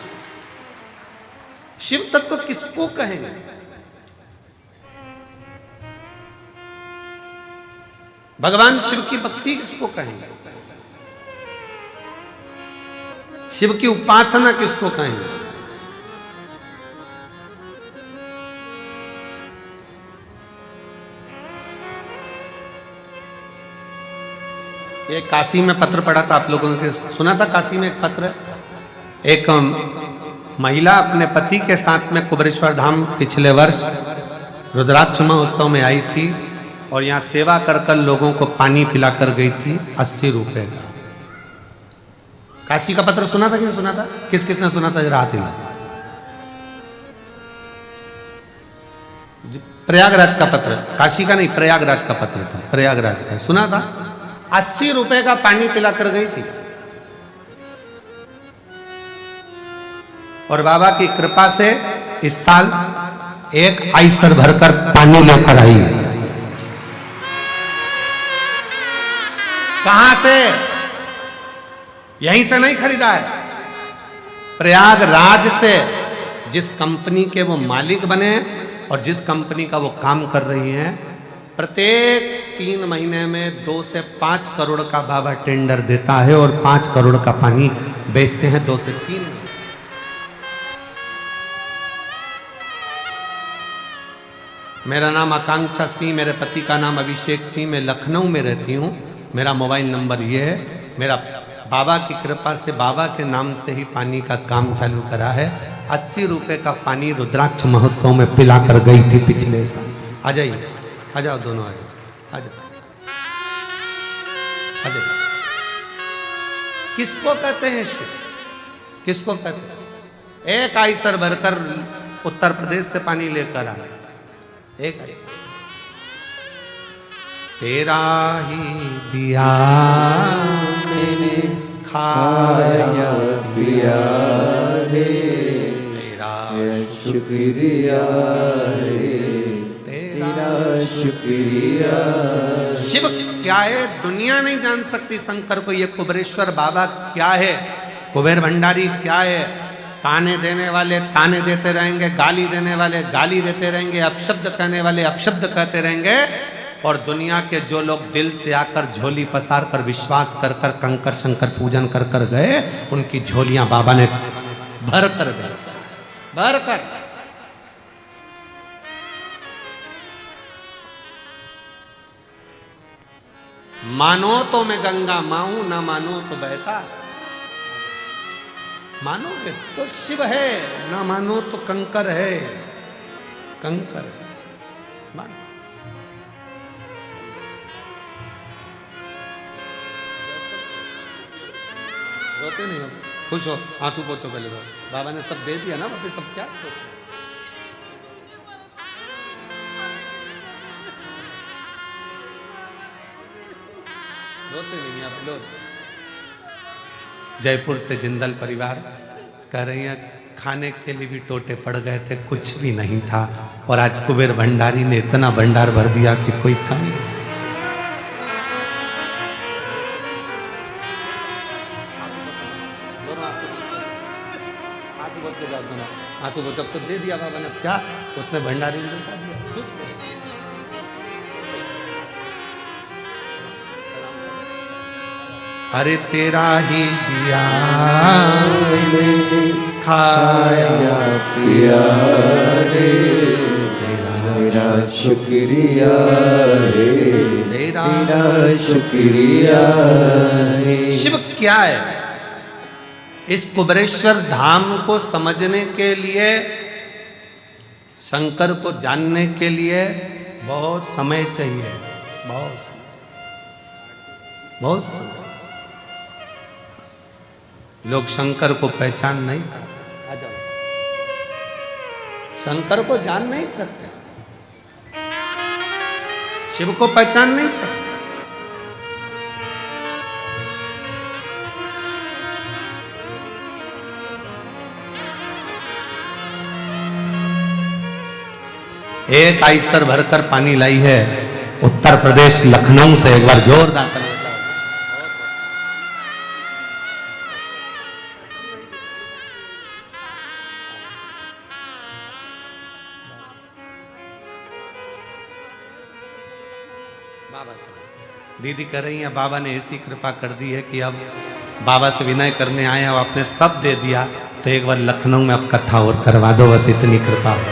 शिव तत्व किसको कहेंगे? भगवान शिव की भक्ति किसको कहेंगे? शिव की उपासना किसको कहेंगे? ये काशी में पत्र पढ़ा था, आप लोगों ने सुना था? काशी में एक पत्र, एक महिला अपने पति के साथ में कुबेरेश्वर धाम पिछले वर्ष रुद्राक्ष महोत्सव में आई थी और यहाँ सेवा कर कर लोगों को पानी पिलाकर गई थी 80 रुपए का। काशी का पत्र सुना था कि नहीं सुना था? किस किसने सुना था जरा हाथ हिलाओ। प्रयागराज का पत्र, काशी का नहीं, प्रयागराज का पत्र था, प्रयागराज का सुना था। 80 रुपए का पानी पिलाकर गई थी और बाबा की कृपा से इस साल एक आइसर भरकर पानी लेकर आई है। कहां से? यहीं से नहीं खरीदा है, प्रयागराज से। जिस कंपनी के वो मालिक बने और जिस कंपनी का वो काम कर रही हैं, प्रत्येक 3 महीने में 2 से 5 करोड़ का बाबा टेंडर देता है और 5 करोड़ का पानी बेचते हैं 2 से 3। मेरा नाम आकांक्षा सिंह, मेरे पति का नाम अभिषेक सिंह, मैं लखनऊ में रहती हूँ। मेरा मोबाइल नंबर ये है। मेरा बाबा की कृपा से बाबा के नाम से ही पानी का काम चालू करा है। 80 रुपए का पानी रुद्राक्ष महोत्सव में पिलाकर गई थी पिछले साल। आ जाइए, आ जाओ दोनों, आ जाओ, आ जाओ, आ जाओ। किसको कहते हैं शिव? किसको कहते हैं? एक आइसर भरकर उत्तर प्रदेश से पानी लेकर आए, एक आइसर। तेरा ही दिया मैंने खाया पिया है, तेरा शुक्रिया है, तेरा शुक्रिया। शिव क्या है दुनिया नहीं जान सकती शंकर को। ये कुबेरेश्वर बाबा क्या है, कुबेर भंडारी क्या है। ताने देने वाले ताने देते रहेंगे, गाली देने वाले गाली देते रहेंगे, अपशब्द कहने वाले अपशब्द कहते रहेंगे। और दुनिया के जो लोग दिल से आकर झोली पसार कर विश्वास कर कर कंकर शंकर पूजन कर कर गए, उनकी झोलियां बाबा ने भर कर भर कर। मानो तो मैं गंगा माहूं, ना मानो तो बहता। मानोगे तो शिव है, ना मानो तो कंकर है, कंकर है। मानो। रोते नहीं हो, खुश हो, आंसू पोछो पहले तो। बाबा ने सब दे दिया ना, वापस सब क्या सोचो। रोते नहीं आप लोग। जयपुर से जिंदल परिवार कह रही है खाने के लिए भी टोटे पड़ गए थे, कुछ भी नहीं था, और आज कुबेर भंडारी ने इतना भंडार भर दिया कि कोई कमी नहीं। आंसू जब तो दे दिया बाबा ने, क्या उसने भंडारी ने बता दिया। अरे तेरा ही दिया खाया पिया रे, तेरा शुक्रिया रे, तेरा शुक्रिया रे। शिव क्या है? इस कुबेरेश्वर धाम को समझने के लिए, शंकर को जानने के लिए बहुत समय चाहिए, बहुत समय। लोग शंकर को पहचान नहीं सकते। आ जाओ, शंकर को जान नहीं सकते, शिव को पहचान नहीं सकते। एक आइसर भरकर पानी लाई है उत्तर प्रदेश लखनऊ से, एक बार जोरदार ताली। दीदी कह रही है बाबा ने ऐसी कृपा कर दी है कि अब बाबा से विनय करने आए, अब आपने सब दे दिया, तो एक बार लखनऊ में अब कथा और करवा दो, बस इतनी कृपा हो।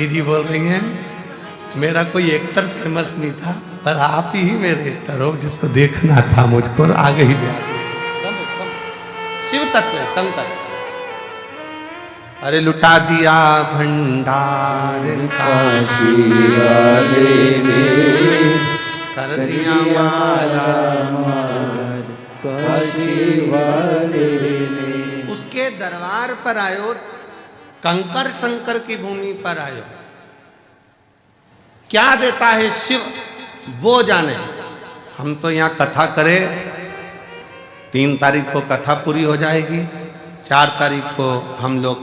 जी बोल रही हैं मेरा कोई एक्टर फेमस नहीं था, पर आप ही मेरे एक्टर हो, जिसको देखना था मुझको और आगे ही दिया। शिव तत्व है, शंकर। अरे लुटा दिया भंडार काशी वाले ने, कर दिया माला मार काशी वाले ने। उसके दरबार पर आयो, कंकर शंकर की भूमि पर आयो। क्या देता है शिव वो जाने। हम तो यहाँ कथा करें, 3 तारीख को कथा पूरी हो जाएगी, 4 तारीख को हम लोग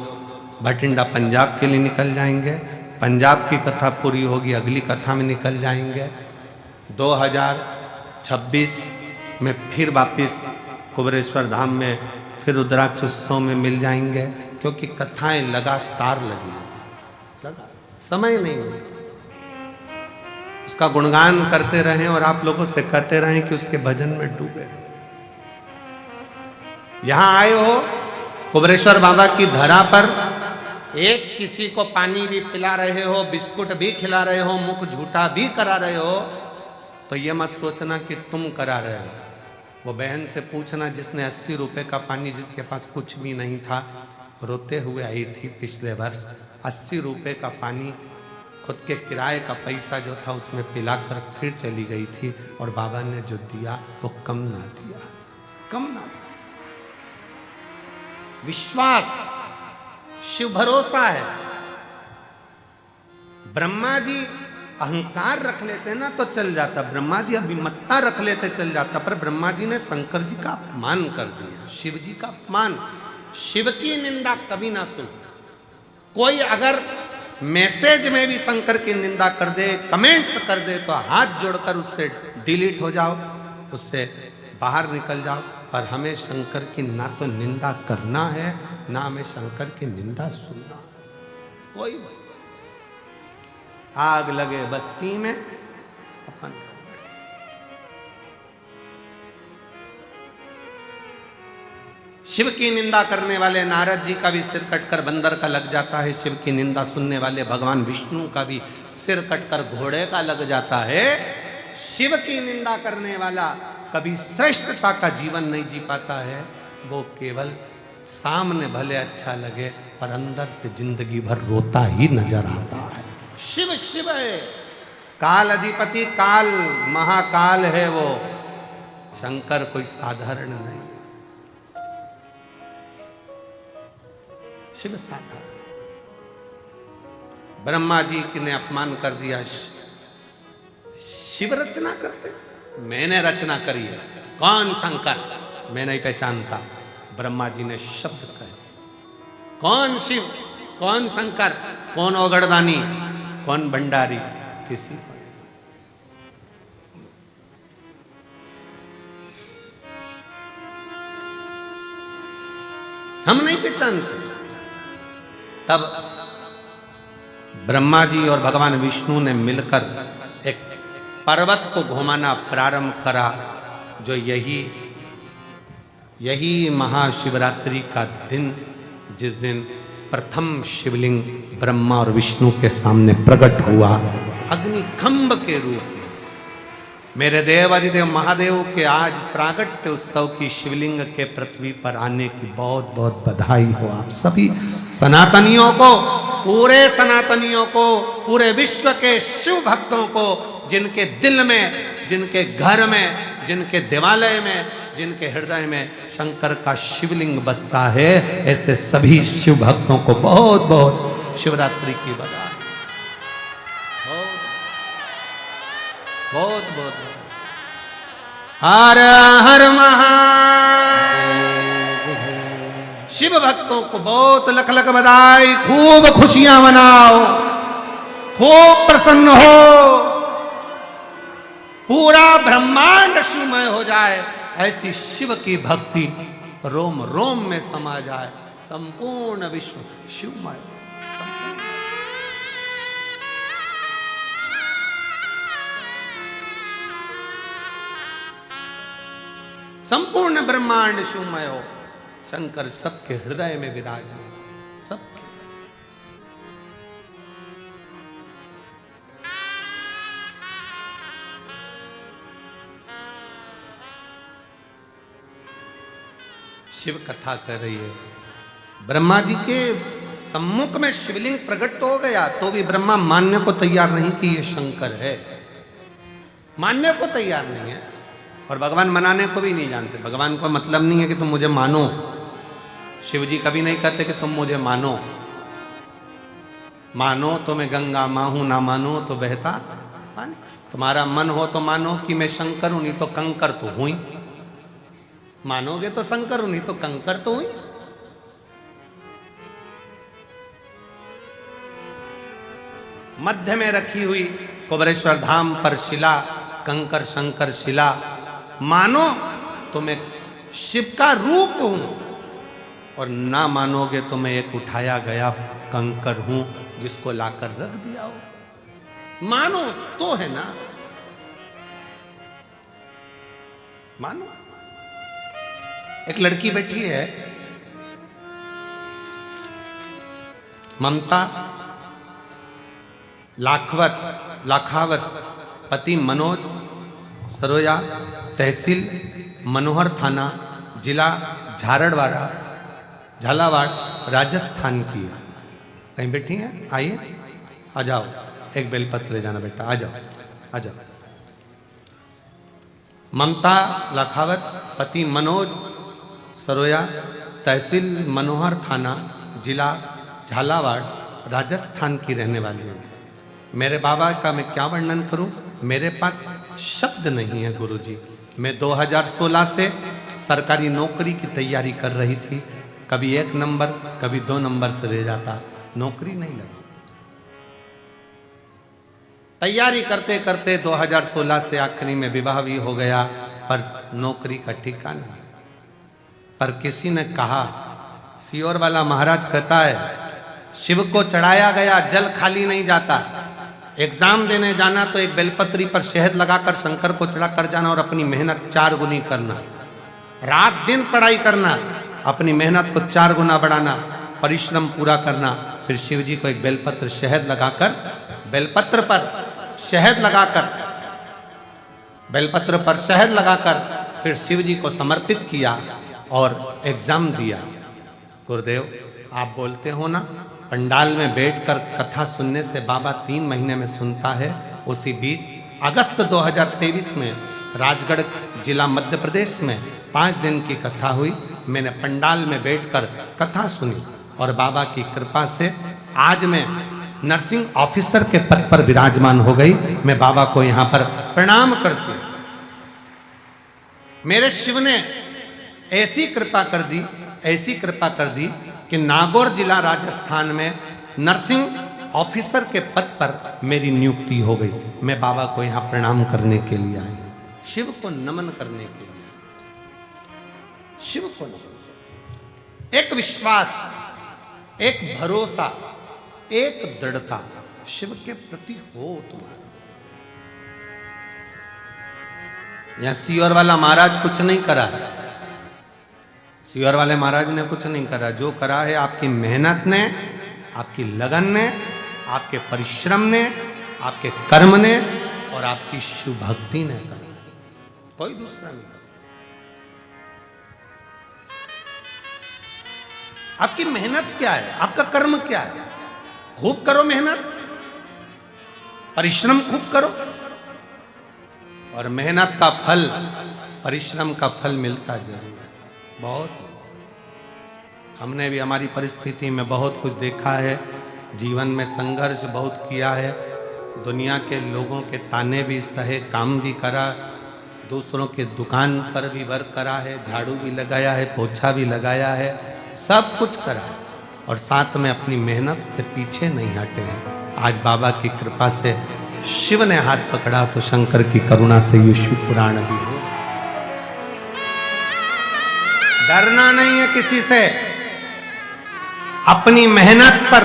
भटिंडा पंजाब के लिए निकल जाएंगे, पंजाब की कथा पूरी होगी, अगली कथा में निकल जाएंगे। 2026 में फिर वापिस कुबेरेश्वर धाम में फिर रुद्राक्ष उत्सव में मिल जाएंगे, क्योंकि कथाएं लगातार लगी, समय नहीं मिलता। उसका गुणगान करते रहें और आप लोगों से कहते रहें कि उसके भजन में डूबे। यहां आए हो कुबेरेश्वर बाबा की धरा पर, एक किसी को पानी भी पिला रहे हो, बिस्कुट भी खिला रहे हो, मुख झूठा भी करा रहे हो, तो ये मत सोचना कि तुम करा रहे हो। वो बहन से पूछना जिसने 80 रुपए का पानी, जिसके पास कुछ भी नहीं था, रोते हुए आई थी पिछले वर्ष, 80 रुपए का पानी खुद के किराए का पैसा जो था उसमें पिलाकर फिर चली गई थी, और बाबा ने जो दिया वो कम ना दिया, कम ना दिया। विश्वास, शिव भरोसा है। ब्रह्मा जी अहंकार रख लेते ना तो चल जाता, ब्रह्मा जी अभिमत्ता रख लेते चल जाता, पर ब्रह्मा जी ने शंकर जी का अपमान कर दिया, शिव जी का अपमान। शिव की निंदा कभी ना सुन। कोई अगर मैसेज में भी शंकर की निंदा कर दे, कमेंट्स कर दे, तो हाथ जोड़कर उससे डिलीट हो जाओ, उससे बाहर निकल जाओ। पर हमें शंकर की ना तो निंदा करना है, ना हमें शंकर की निंदा सुनना। कोई आग लगे बस्ती में अपन शिव की निंदा करने वाले नारद जी का भी सिर कटकर बंदर का लग जाता है, शिव की निंदा सुनने वाले भगवान विष्णु का भी सिर कटकर घोड़े का लग जाता है। शिव की निंदा करने वाला कभी श्रेष्ठता का जीवन नहीं जी पाता है, वो केवल सामने भले अच्छा लगे पर अंदर से जिंदगी भर रोता ही नजर आता है। शिव शिव है, काल अधिपति, काल महाकाल है वो। शंकर कोई साधारण नहीं। शिव साकार। ब्रह्मा जी ने अपमान कर दिया, शिव रचना करते, मैंने रचना करी है। कौन शंकर? मैं नहीं पहचानता। ब्रह्मा जी ने शब्द कहे, कौन शिव, कौन शंकर, कौन ओगड़दानी, कौन भंडारी, किसी को हम नहीं पहचानते। तब ब्रह्मा जी और भगवान विष्णु ने मिलकर एक पर्वत को घुमाना प्रारंभ करा, जो यही महाशिवरात्रि का दिन, जिस दिन प्रथम शिवलिंग ब्रह्मा और विष्णु के सामने प्रकट हुआ अग्निखंभ के रूप में। मेरे देव अधिदेव महादेव के आज प्रागट्य उत्सव की शिवलिंग के पृथ्वी पर आने की बहुत बहुत बधाई हो आप सभी सनातनियों को, पूरे सनातनियों को, पूरे विश्व के शिव भक्तों को, जिनके दिल में, जिनके घर में, जिनके देवालय में, जिनके हृदय में शंकर का शिवलिंग बसता है, ऐसे सभी शिव भक्तों को बहुत बहुत शिवरात्रि की बधाई। बहुत बहुत हर हर महादेव। शिव भक्तों को बहुत लख लख बधाई, खूब खुशियां मनाओ, खूब प्रसन्न हो, पूरा ब्रह्मांड शिवमय हो जाए, ऐसी शिव की भक्ति रोम रोम में समा जाए, संपूर्ण विश्व शिवमय। संपूर्ण ब्रह्मांड शिवमय हो, शंकर सबके हृदय में विराजमान, सबके। शिव कथा कर रही है। ब्रह्मा जी के सम्मुख में शिवलिंग प्रकट तो हो गया, तो भी ब्रह्मा मानने को तैयार नहीं कि ये शंकर है, मानने को तैयार नहीं है, और भगवान मनाने को भी नहीं जानते। भगवान को मतलब नहीं है कि तुम मुझे मानो। शिव जी कभी नहीं कहते कि तुम मुझे मानो। मानो तो मैं गंगा माँ हूं, ना मानो तो बहता पानी। तुम्हारा मन हो तो मानो कि मैं शंकर हूं, नहीं तो कंकर तो हुई। मानोगे तो शंकर हूं, नहीं तो कंकर तो हुई। मध्य में रखी हुई कुबरेश्वर धाम पर शिला, कंकर शंकर शिला। मानो तो मैं शिव का रूप हूं, और ना मानोगे तो मैं एक उठाया गया कंकर हूं, जिसको लाकर रख दिया हो। मानो तो है ना, मानो। एक लड़की बैठी है, ममता लाखावत, पति मनोज सरोया, तहसील मनोहर थाना, जिला झालावाड़, राजस्थान की है। कहीं बैठी है? आइए, आ जाओ, एक बेलपत्र ले जाना बेटा, आ जाओ, आ जाओ। ममता लाखावत, पति मनोज सरोया, तहसील मनोहर थाना, जिला झालावाड़, राजस्थान की रहने वाली हूँ। मेरे बाबा का मैं क्या वर्णन करूं, मेरे पास शब्द नहीं है गुरुजी। मैं 2016 से सरकारी नौकरी की तैयारी कर रही थी, कभी 1 नंबर कभी 2 नंबर से रह जाता, नौकरी नहीं लगी। तैयारी करते करते 2016 से आखिरी में विवाह भी हो गया, पर नौकरी का ठिकाना। पर किसी ने कहा, सियोर वाला महाराज कहता है, शिव को चढ़ाया गया जल खाली नहीं जाता। एग्जाम देने जाना तो एक बेलपत्री पर शहद लगाकर शंकर को चढ़ा कर जाना, और अपनी मेहनत 4 गुनी करना, रात दिन पढ़ाई करना, अपनी मेहनत को 4 गुना बढ़ाना, परिश्रम पूरा करना, फिर शिव जी को एक बेलपत्र शहद लगाकर, बेलपत्र पर शहद लगाकर, बेलपत्र पर शहद लगाकर फिर शिव जी को समर्पित किया और एग्जाम दिया। गुरुदेव आप बोलते हो ना, पंडाल में बैठकर कथा सुनने से बाबा 3 महीने में सुनता है। उसी बीच अगस्त 2023 में राजगढ़ जिला मध्य प्रदेश में 5 दिन की कथा हुई। मैंने पंडाल में बैठकर कथा सुनी। और बाबा की कृपा से आज मैं नर्सिंग ऑफिसर के पद पर विराजमान हो गई। मैं बाबा को यहां पर प्रणाम करती हूं। मेरे शिव ने ऐसी कृपा कर दी, ऐसी कृपा कर दी कि नागौर जिला राजस्थान में नर्सिंग ऑफिसर के पद पर मेरी नियुक्ति हो गई। मैं बाबा को यहां प्रणाम करने के लिए आई, शिव को नमन करने के लिए, शिव को नमन। एक विश्वास, एक भरोसा, एक दृढ़ता शिव के प्रति हो तुम्हारा। यहां सीहोर वाला महाराज कुछ नहीं करा है, सीहोर वाले महाराज ने कुछ नहीं करा। जो करा है आपकी मेहनत ने, आपकी लगन ने, आपके परिश्रम ने, आपके कर्म ने और आपकी शिव भक्ति ने करा, कोई दूसरा नहीं। आपकी मेहनत क्या है, आपका कर्म क्या है? खूब करो मेहनत, परिश्रम खूब करो और मेहनत का फल, परिश्रम का फल मिलता जरूर है। बहुत हमने भी हमारी परिस्थिति में बहुत कुछ देखा है, जीवन में संघर्ष बहुत किया है, दुनिया के लोगों के ताने भी सहे, काम भी करा, दूसरों के दुकान पर भी वर्क करा है, झाड़ू भी लगाया है, पोछा भी लगाया है, सब कुछ करा है और साथ में अपनी मेहनत से पीछे नहीं हटे हैं। आज बाबा की कृपा से शिव ने हाथ पकड़ा तो शंकर की करुणा से ये शिव पुराण भी हो। डरना नहीं है किसी से, अपनी मेहनत पर,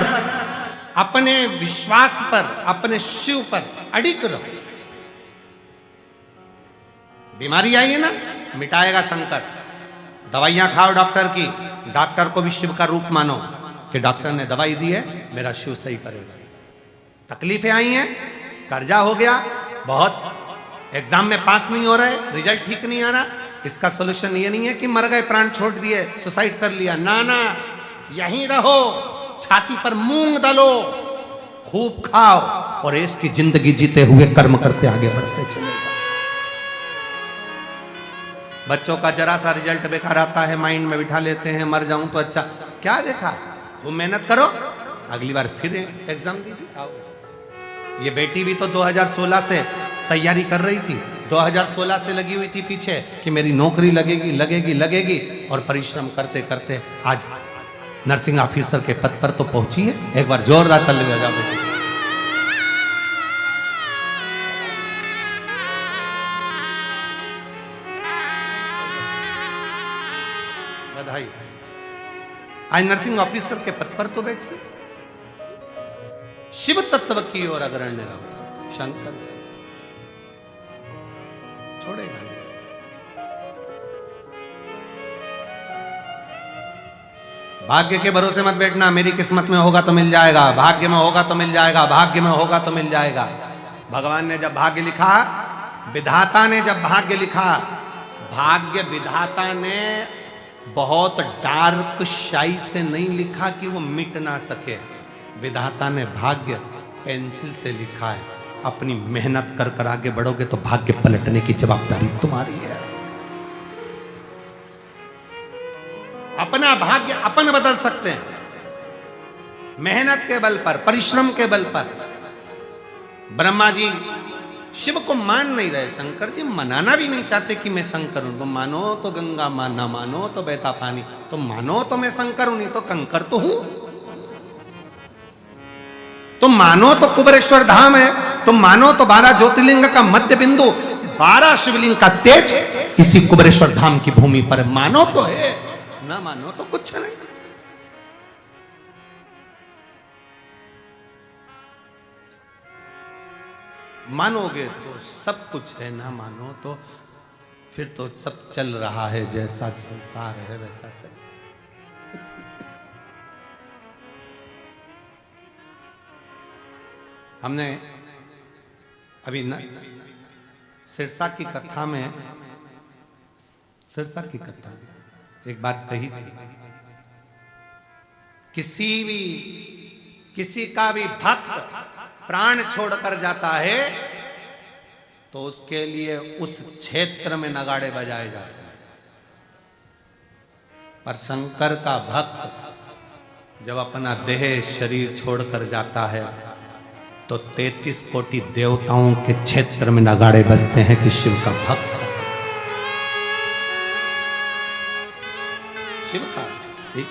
अपने विश्वास पर, अपने शिव पर अडिग रहो। बीमारी आई है ना, मिटाएगा शंकर। दवाइयां खाओ डॉक्टर की, डॉक्टर को भी शिव का रूप मानो कि डॉक्टर ने दवाई दी है, मेरा शिव सही करेगा। तकलीफें आई हैं, कर्जा हो गया, बहुत एग्जाम में पास नहीं हो रहे, रिजल्ट ठीक नहीं आ रहा, इसका सोल्यूशन ये नहीं है कि मर गए, प्राण छोड़ दिए, सुसाइड कर लिया। ना ना, यहीं रहो, छाती पर मूंग डालो, खूब खाओ और इसकी जिंदगी जीते हुए कर्म करते आगे बढ़ते चले जाओ। बच्चों का जरा सा रिजल्ट बेकार आता है, माइंड में बिठा लेते हैं, मर जाऊं तो अच्छा। क्या देखा, खूब मेहनत करो, अगली बार फिर एग्जाम दीजिए। आओ, ये बेटी भी तो 2016 से तैयारी कर रही थी, 2016 से लगी हुई थी पीछे कि मेरी नौकरी लगेगी लगेगी लगेगी, और परिश्रम करते करते आज नर्सिंग ऑफिसर के पद पर तो पहुंची है। एक बार जोरदार ताली बजाओ बेटी। बधाई। आज नर्सिंग ऑफिसर के पद पर तो बैठी, शिव तत्व की ओर अग्रण्य रहो। शंकर छोड़ेगा नहीं। भाग्य के भरोसे मत बैठना, मेरी किस्मत में होगा तो मिल जाएगा, भाग्य में होगा तो मिल जाएगा, भाग्य में होगा तो मिल जाएगा। भगवान ने जब भाग्य लिखा, विधाता ने जब भाग्य लिखा, भाग्य विधाता ने बहुत डार्क शाई से नहीं लिखा कि वो मिट ना सके। विधाता ने भाग्य पेंसिल से लिखा है। अपनी मेहनत कर कर आगे बढ़ोगे तो भाग्य पलटने की जवाबदारी तुम्हारी है। अपना भाग्य अपन बदल सकते हैं, मेहनत के बल पर, परिश्रम के बल पर। ब्रह्मा जी शिव को मान नहीं रहे, शंकर जी मनाना भी नहीं चाहते कि मैं शंकर हूं। तुम मानो तो गंगा माना, मानो तो बहता पानी, तुम मानो तो मैं शंकर हूं, नहीं तो कंकर तो हूं। तुम मानो तो कुबेरेश्वर धाम है, तुम मानो तो 12 ज्योतिर्लिंग का मध्य बिंदु, 12 शिवलिंग का तेज इसी कुबेरेश्वर धाम की भूमि पर मानो तो है, ना मानो तो कुछ नहीं। मानोगे तो सब कुछ है, ना मानो तो फिर तो सब चल रहा है, जैसा संसार है वैसा चल। हमने अभी सिरसा की कथा में, सिरसा की कथा में एक बात कही थी, किसी का भी भक्त प्राण छोड़कर जाता है तो उसके लिए उस क्षेत्र में नगाड़े बजाए जाते हैं। पर शंकर का भक्त जब अपना देह शरीर छोड़कर जाता है तो 33 कोटि देवताओं के क्षेत्र में नगाड़े बजते हैं कि शिव का भक्त, शिव का।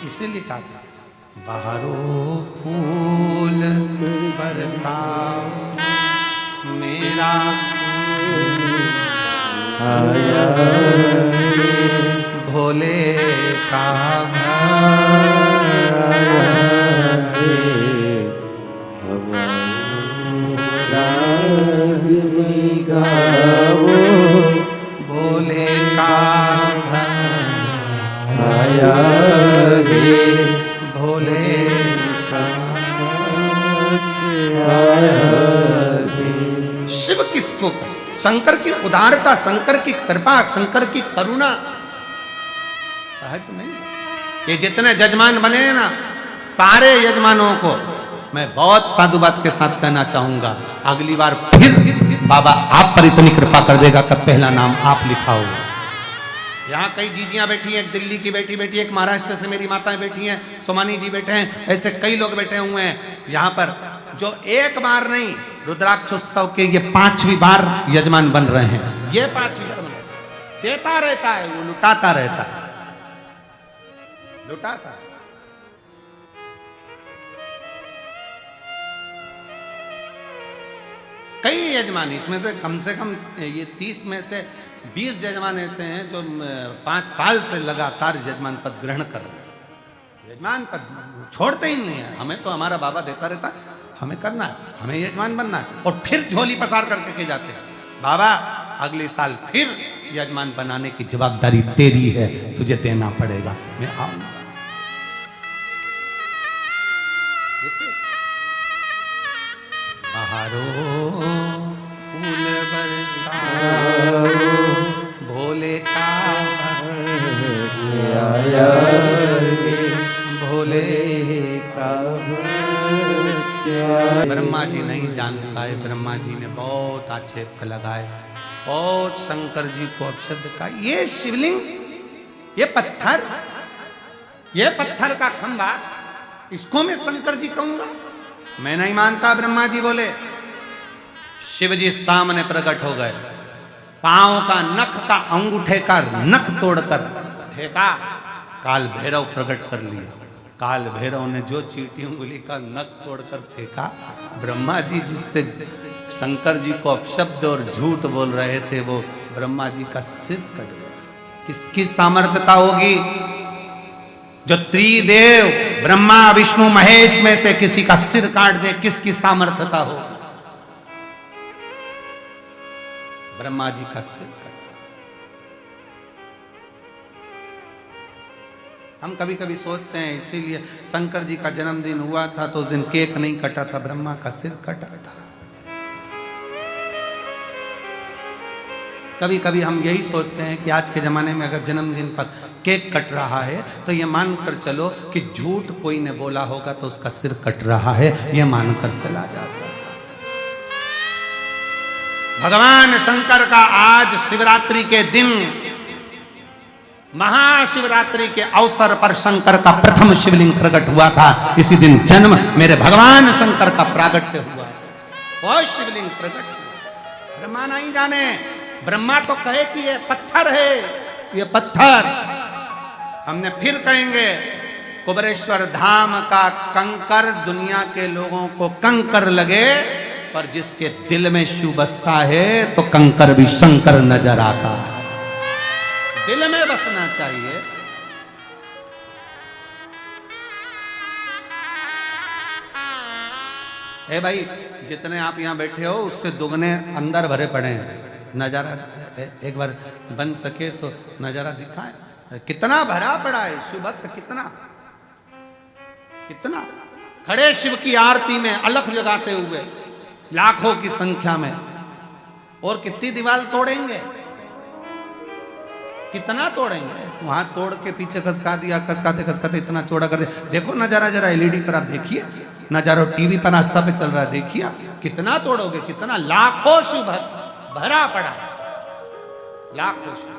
इसीलिए कहा बाहरो फूल बरसाओ मेरा आया भोले का भोले का आया भोले का शिव किसको, शंकर की उदारता, शंकर की कृपा, शंकर की करुणा सहज नहीं। ये जितने जजमान बने हैं ना, सारे यजमानों को मैं बहुत साधुवाद के साथ कहना चाहूंगा, अगली बार फिर बाबा आप पर इतनी कृपा कर देगा तब पहला नाम आप लिखा होगा। यहाँ कई जीजियां बैठी हैं, एक दिल्ली की बैठी बैठी, एक महाराष्ट्र से मेरी माताएं बैठी हैं, सोमानी जी बैठे हैं, ऐसे कई लोग बैठे हुए हैं यहाँ पर जो एक बार नहीं, रुद्राक्ष उत्सव के ये 5वीं बार यजमान बन रहे हैं। ये 5वीं बार बन, देता रहता है वो, लुटाता रहता है, लुटाता है। कई यजमान, इसमें से कम ये 30 में से 20 यजमान ऐसे हैं जो 5 साल से लगातार यजमान पद ग्रहण कर रहे हैं। यजमान पद छोड़ते ही नहीं है। हमें तो हमारा बाबा देता रहता है, हमें करना है, हमें यजमान बनना है, और फिर झोली पसार करके के जाते हैं बाबा अगले साल फिर यजमान बनाने की जवाबदारी तेरी है, तुझे देना पड़ेगा, मैं आऊंगा। बहारो फूल बरसाओ भोले का आया भोले का ब्रह्मा जी नहीं जान पाए, ब्रह्मा जी ने बहुत आक्षेप लगाए, बहुत शंकर जी को अपशब्द कहा। ये शिवलिंग, ये पत्थर का खंभा, इसको मैं शंकर जी कहूंगा? मैं नहीं मानता। ब्रह्मा जी बोले, शिव जी सामने प्रकट हो गए, पांव का नख का अंगूठे का नख तोड़कर फेंका, काल भैरव प्रकट कर लिया। काल भैरव ने जो चीटी उंगली का नख तोड़कर फेंका, ब्रह्मा जी जिससे शंकर जी को अपशब्द और झूठ बोल रहे थे, वो ब्रह्मा जी का सिर कट गया। किसकी सामर्थ्यता होगी? जो त्रिदेव ब्रह्मा विष्णु महेश में से किसी का सिर काट दे, किसकी सामर्थ्यता होगी? ब्रह्मा जी का सिर काट। हम कभी कभी सोचते हैं, इसीलिए शंकर जी का जन्मदिन हुआ था तो उस दिन केक नहीं कटा था, ब्रह्मा का सिर कटा था। कभी कभी हम यही सोचते हैं कि आज के जमाने में अगर जन्मदिन पर केक कट रहा है तो ये मानकर चलो कि झूठ कोई ने बोला होगा तो उसका सिर कट रहा है, ये मानकर चला जा सकता। भगवान शंकर का आज शिवरात्रि के दिन, महाशिवरात्रि के अवसर पर शंकर का प्रथम शिवलिंग प्रकट हुआ था। इसी दिन जन्म मेरे भगवान शंकर का प्रागट्य हुआ, वो शिवलिंग प्रकट हुआ। ब्रह्मा नहीं जाने, ब्रह्मा तो कहे कि ये पत्थर है, ये पत्थर। हमने फिर कहेंगे, कुबेरेश्वर धाम का कंकर दुनिया के लोगों को कंकर लगे, पर जिसके दिल में शिव बसता है तो कंकर भी शंकर नजर आता है। दिल में बसना चाहिए। ए भाई, जितने आप यहां बैठे हो उससे दुगने अंदर भरे पड़े हैं। नजारा एक बार बन सके तो नजारा दिखाएं, कितना भरा पड़ा है शिव भक्त, कितना कितना खड़े शिव की आरती में अलख जगाते हुए लाखों की संख्या में। और कितनी दीवार तोड़ेंगे, कितना तोड़ेंगे? वहां तोड़ के पीछे खसका दिया, खसकाते खसकाते इतना चौड़ा कर दिया। देखो नजारा, जरा एलईडी पर आप देखिए नजारा, टीवी पर आस्था पे चल रहा है, देखिए कितना तोड़ोगे, कितना। लाखों शिव भक्त भरा पड़ा, लाखों शिव।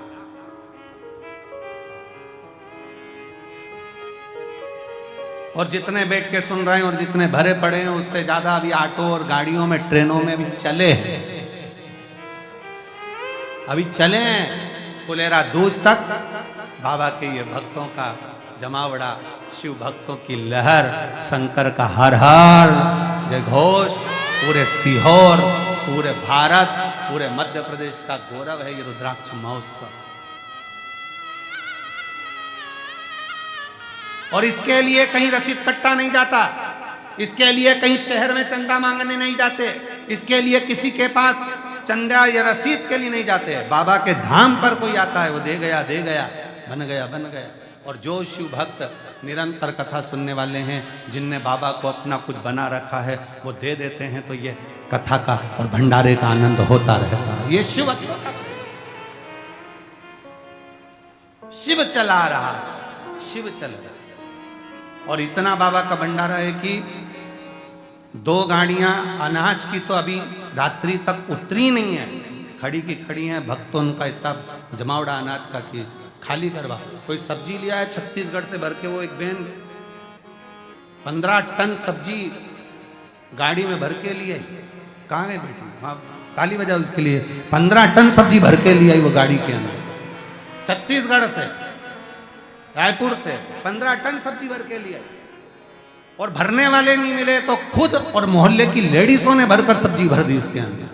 और जितने बैठ के सुन रहे हैं और जितने भरे पड़े हैं उससे ज्यादा अभी ऑटो और गाड़ियों में, ट्रेनों में भी चले हैं, अभी चले हैं फुलेरा दूज तक। बाबा के ये भक्तों का जमावड़ा, शिव भक्तों की लहर, शंकर का हर हर जय घोष पूरे सीहोर, पूरे भारत, पूरे मध्य प्रदेश का गौरव है ये रुद्राक्ष महोत्सव। और इसके लिए कहीं रसीद कट्टा नहीं जाता, इसके लिए कहीं शहर में चंदा मांगने नहीं जाते, इसके लिए किसी के पास चंदा या रसीद के लिए नहीं जाते। बाबा के धाम पर कोई आता है, वो दे गया, बन गया, बन गया। और जो शिव भक्त निरंतर कथा सुनने वाले हैं, जिनने बाबा को अपना कुछ बना रखा है, वो दे देते हैं, तो ये कथा का और भंडारे का आनंद होता रहता है। ये शिव शिव चला रहा, शिव चल रहा। और इतना बाबा का भंडारा है कि 2 गाड़ियां अनाज की तो अभी रात्रि तक उतरी नहीं है, खड़ी की खड़ी हैं। भक्तों का इतना जमावड़ा अनाज का कि खाली करवा। कोई सब्जी लिया है छत्तीसगढ़ से भर के, वो एक बहन 15 टन सब्जी गाड़ी में भर के लिए, कहाँ है बेटी, हाँ ताली बजाओ उसके लिए। 15 टन सब्जी भर के लिए आई वो गाड़ी के अंदर, छत्तीसगढ़ से, रायपुर से 15 टन सब्जी भर के लिए। और भरने वाले नहीं मिले तो खुद और मोहल्ले की लेडीजों ने भरकर सब्जी भर दी उसके अंदर,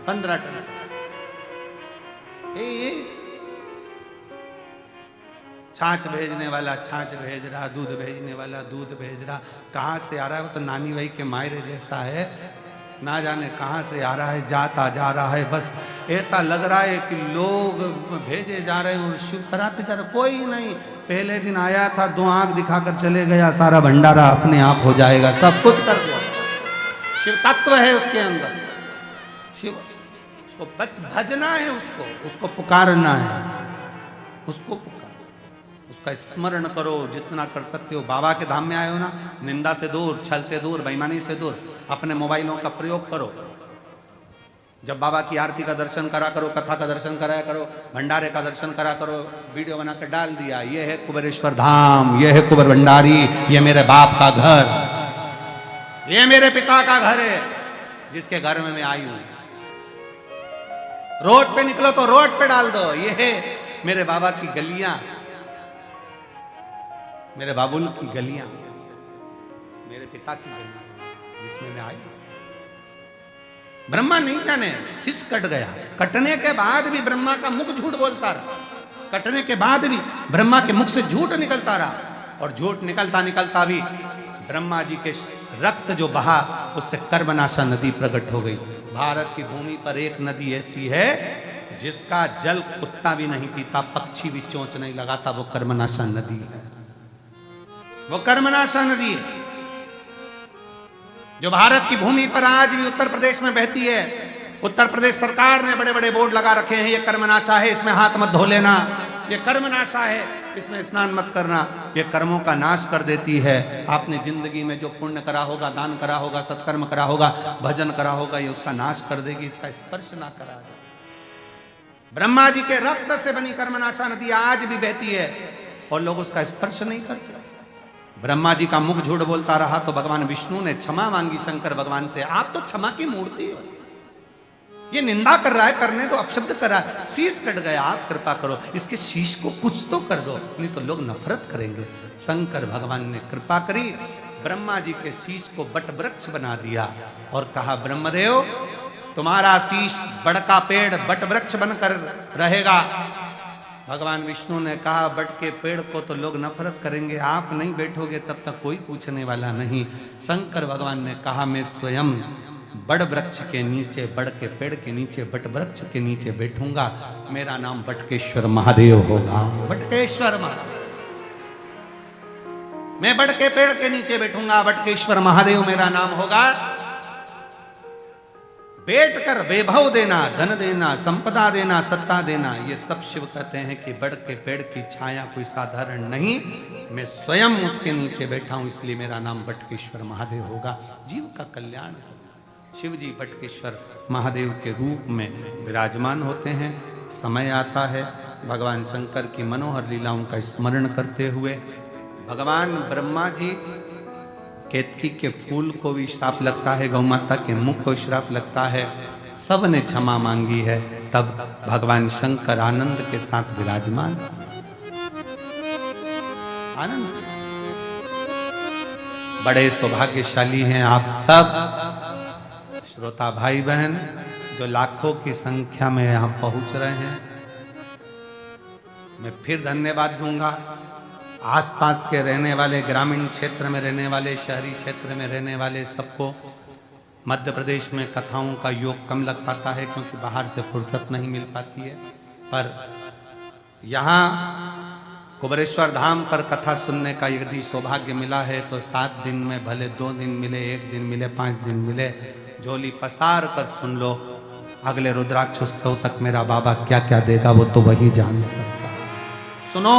15 टन। छाछ भेजने वाला छाछ भेज रहा, दूध भेजने वाला दूध भेज रहा। कहाँ से आ रहा है वो तो नानी भाई के मायरे जैसा है, ना जाने कहाँ से आ रहा है, जाता जा रहा है। बस ऐसा लग रहा है कि लोग भेजे जा रहे हैं और शिव कराते जा रहे। कोई नहीं, पहले दिन आया था, 2 आंख दिखाकर चले गया, सारा भंडारा अपने आप हो जाएगा, सब कुछ कर दो। शिव तत्व है उसके अंदर, शिव, उसको बस भजना है, उसको पुकारना है, उसको पुकार, उसका स्मरण करो जितना कर सकते हो। बाबा के धाम में आए हो ना, निंदा से दूर, छल से दूर, बेईमानी से दूर, अपने मोबाइलों का प्रयोग करो। जब बाबा की आरती का दर्शन करा करो, कथा का दर्शन कराया करो, भंडारे का दर्शन करा करो, वीडियो बनाकर डाल दिया, ये है कुबेरेश्वर धाम, ये है कुबेर भंडारी, ये मेरे बाप का घर, ये मेरे पिता का घर है जिसके घर में मैं आई हूं। रोड पे निकलो तो रोड पे डाल दो, ये है मेरे बाबा की गलियां, मेरे बाबुल की गलियां, मेरे पिता की गलियां जिसमें मैं आई। ब्रह्मा नहीं जाने शीश कट गया, कटने के बाद भी ब्रह्मा का मुख झूठ बोलता रहा, कटने के बाद भी ब्रह्मा के मुख से झूठ निकलता रहा। और झूठ निकलता निकलता भी ब्रह्मा जी के रक्त जो बहा, उससे कर्मनाशा नदी प्रकट हो गई। भारत की भूमि पर एक नदी ऐसी है जिसका जल कुत्ता भी नहीं पीता, पक्षी भी चोंच नहीं लगाता, वो कर्मनाशा नदी है, वो कर्मनाशा नदी है जो भारत की भूमि पर आज भी उत्तर प्रदेश में बहती है। उत्तर प्रदेश सरकार ने बड़े बड़े बोर्ड लगा रखे हैं, ये कर्मनाशा है, इसमें हाथ मत धो लेना, ये कर्मनाशा है, इसमें स्नान मत करना, ये कर्मों का नाश कर देती है। आपने जिंदगी में जो पुण्य करा होगा, दान करा होगा, सत्कर्म करा होगा, भजन करा होगा, ये उसका नाश कर देगी, इसका स्पर्श ना करा जाए। ब्रह्मा जी के रक्त से बनी कर्मनाशा नदी आज भी बहती है और लोग उसका स्पर्श नहीं करते। ब्रह्मा जी का मुख झूठ बोलता रहा तो भगवान विष्णु ने क्षमा मांगी शंकर भगवान से, आप तो क्षमा की मूर्ति हो, ये निंदा कर रहा है, करने तो अपशब्द कर रहा है, शीश कट गया, आप कृपा करो इसके शीश को कुछ तो कर दो, नहीं तो लोग नफरत करेंगे। शंकर भगवान ने कृपा करी, ब्रह्मा जी के शीश को बट वृक्ष बना दिया और कहा, ब्रह्मदेव तुम्हारा शीश बड़ का पेड़ बट वृक्ष बनकर रहेगा। भगवान विष्णु ने कहा, बट के पेड़ को तो लोग नफरत करेंगे, आप नहीं बैठोगे तब तक कोई पूछने वाला नहीं। शंकर भगवान ने कहा, मैं स्वयं बड़ वृक्ष के नीचे, बड़ के पेड़ के नीचे, बट वृक्ष के नीचे बैठूंगा, मेरा नाम बटकेश्वर महादेव होगा। बटकेश्वर महादेव, मैं बड़ के पेड़ के नीचे बैठूंगा, बटकेश्वर महादेव मेरा नाम होगा। बैठकर वैभव देना, धन देना, संपदा देना, सत्ता देना, ये सब शिव कहते हैं कि बड़ के पेड़ की छाया कोई साधारण नहीं, मैं स्वयं उसके नीचे बैठा हूं, इसलिए मेरा नाम बटकेश्वर महादेव होगा। जीव का कल्याण होगा। शिव जी बटकेश्वर महादेव के रूप में विराजमान होते हैं। समय आता है भगवान शंकर की मनोहर लीलाओं का स्मरण करते हुए भगवान ब्रह्मा जी केतकी के फूल को भी श्राप लगता है, गौ माता के मुख को श्राप लगता है, सब ने क्षमा मांगी है। तब भगवान शंकर आनंद के साथ विराजमान, आनंद के साथ। बड़े सौभाग्यशाली हैं आप सब श्रोता भाई बहन जो लाखों की संख्या में यहां पहुंच रहे हैं। मैं फिर धन्यवाद दूंगा आसपास के रहने वाले, ग्रामीण क्षेत्र में रहने वाले, शहरी क्षेत्र में रहने वाले सबको। मध्य प्रदेश में कथाओं का योग कम लग पाता है क्योंकि बाहर से फुर्सत नहीं मिल पाती है, पर यहाँ कुबेरेश्वर धाम पर कथा सुनने का यदि सौभाग्य मिला है तो 7 दिन में भले 2 दिन मिले, 1 दिन मिले, 5 दिन मिले, झोली पसार कर सुन लो। अगले रुद्राक्ष उत्सव तक मेरा बाबा क्या क्या देगा वो तो वही जान सकता है। सुनो।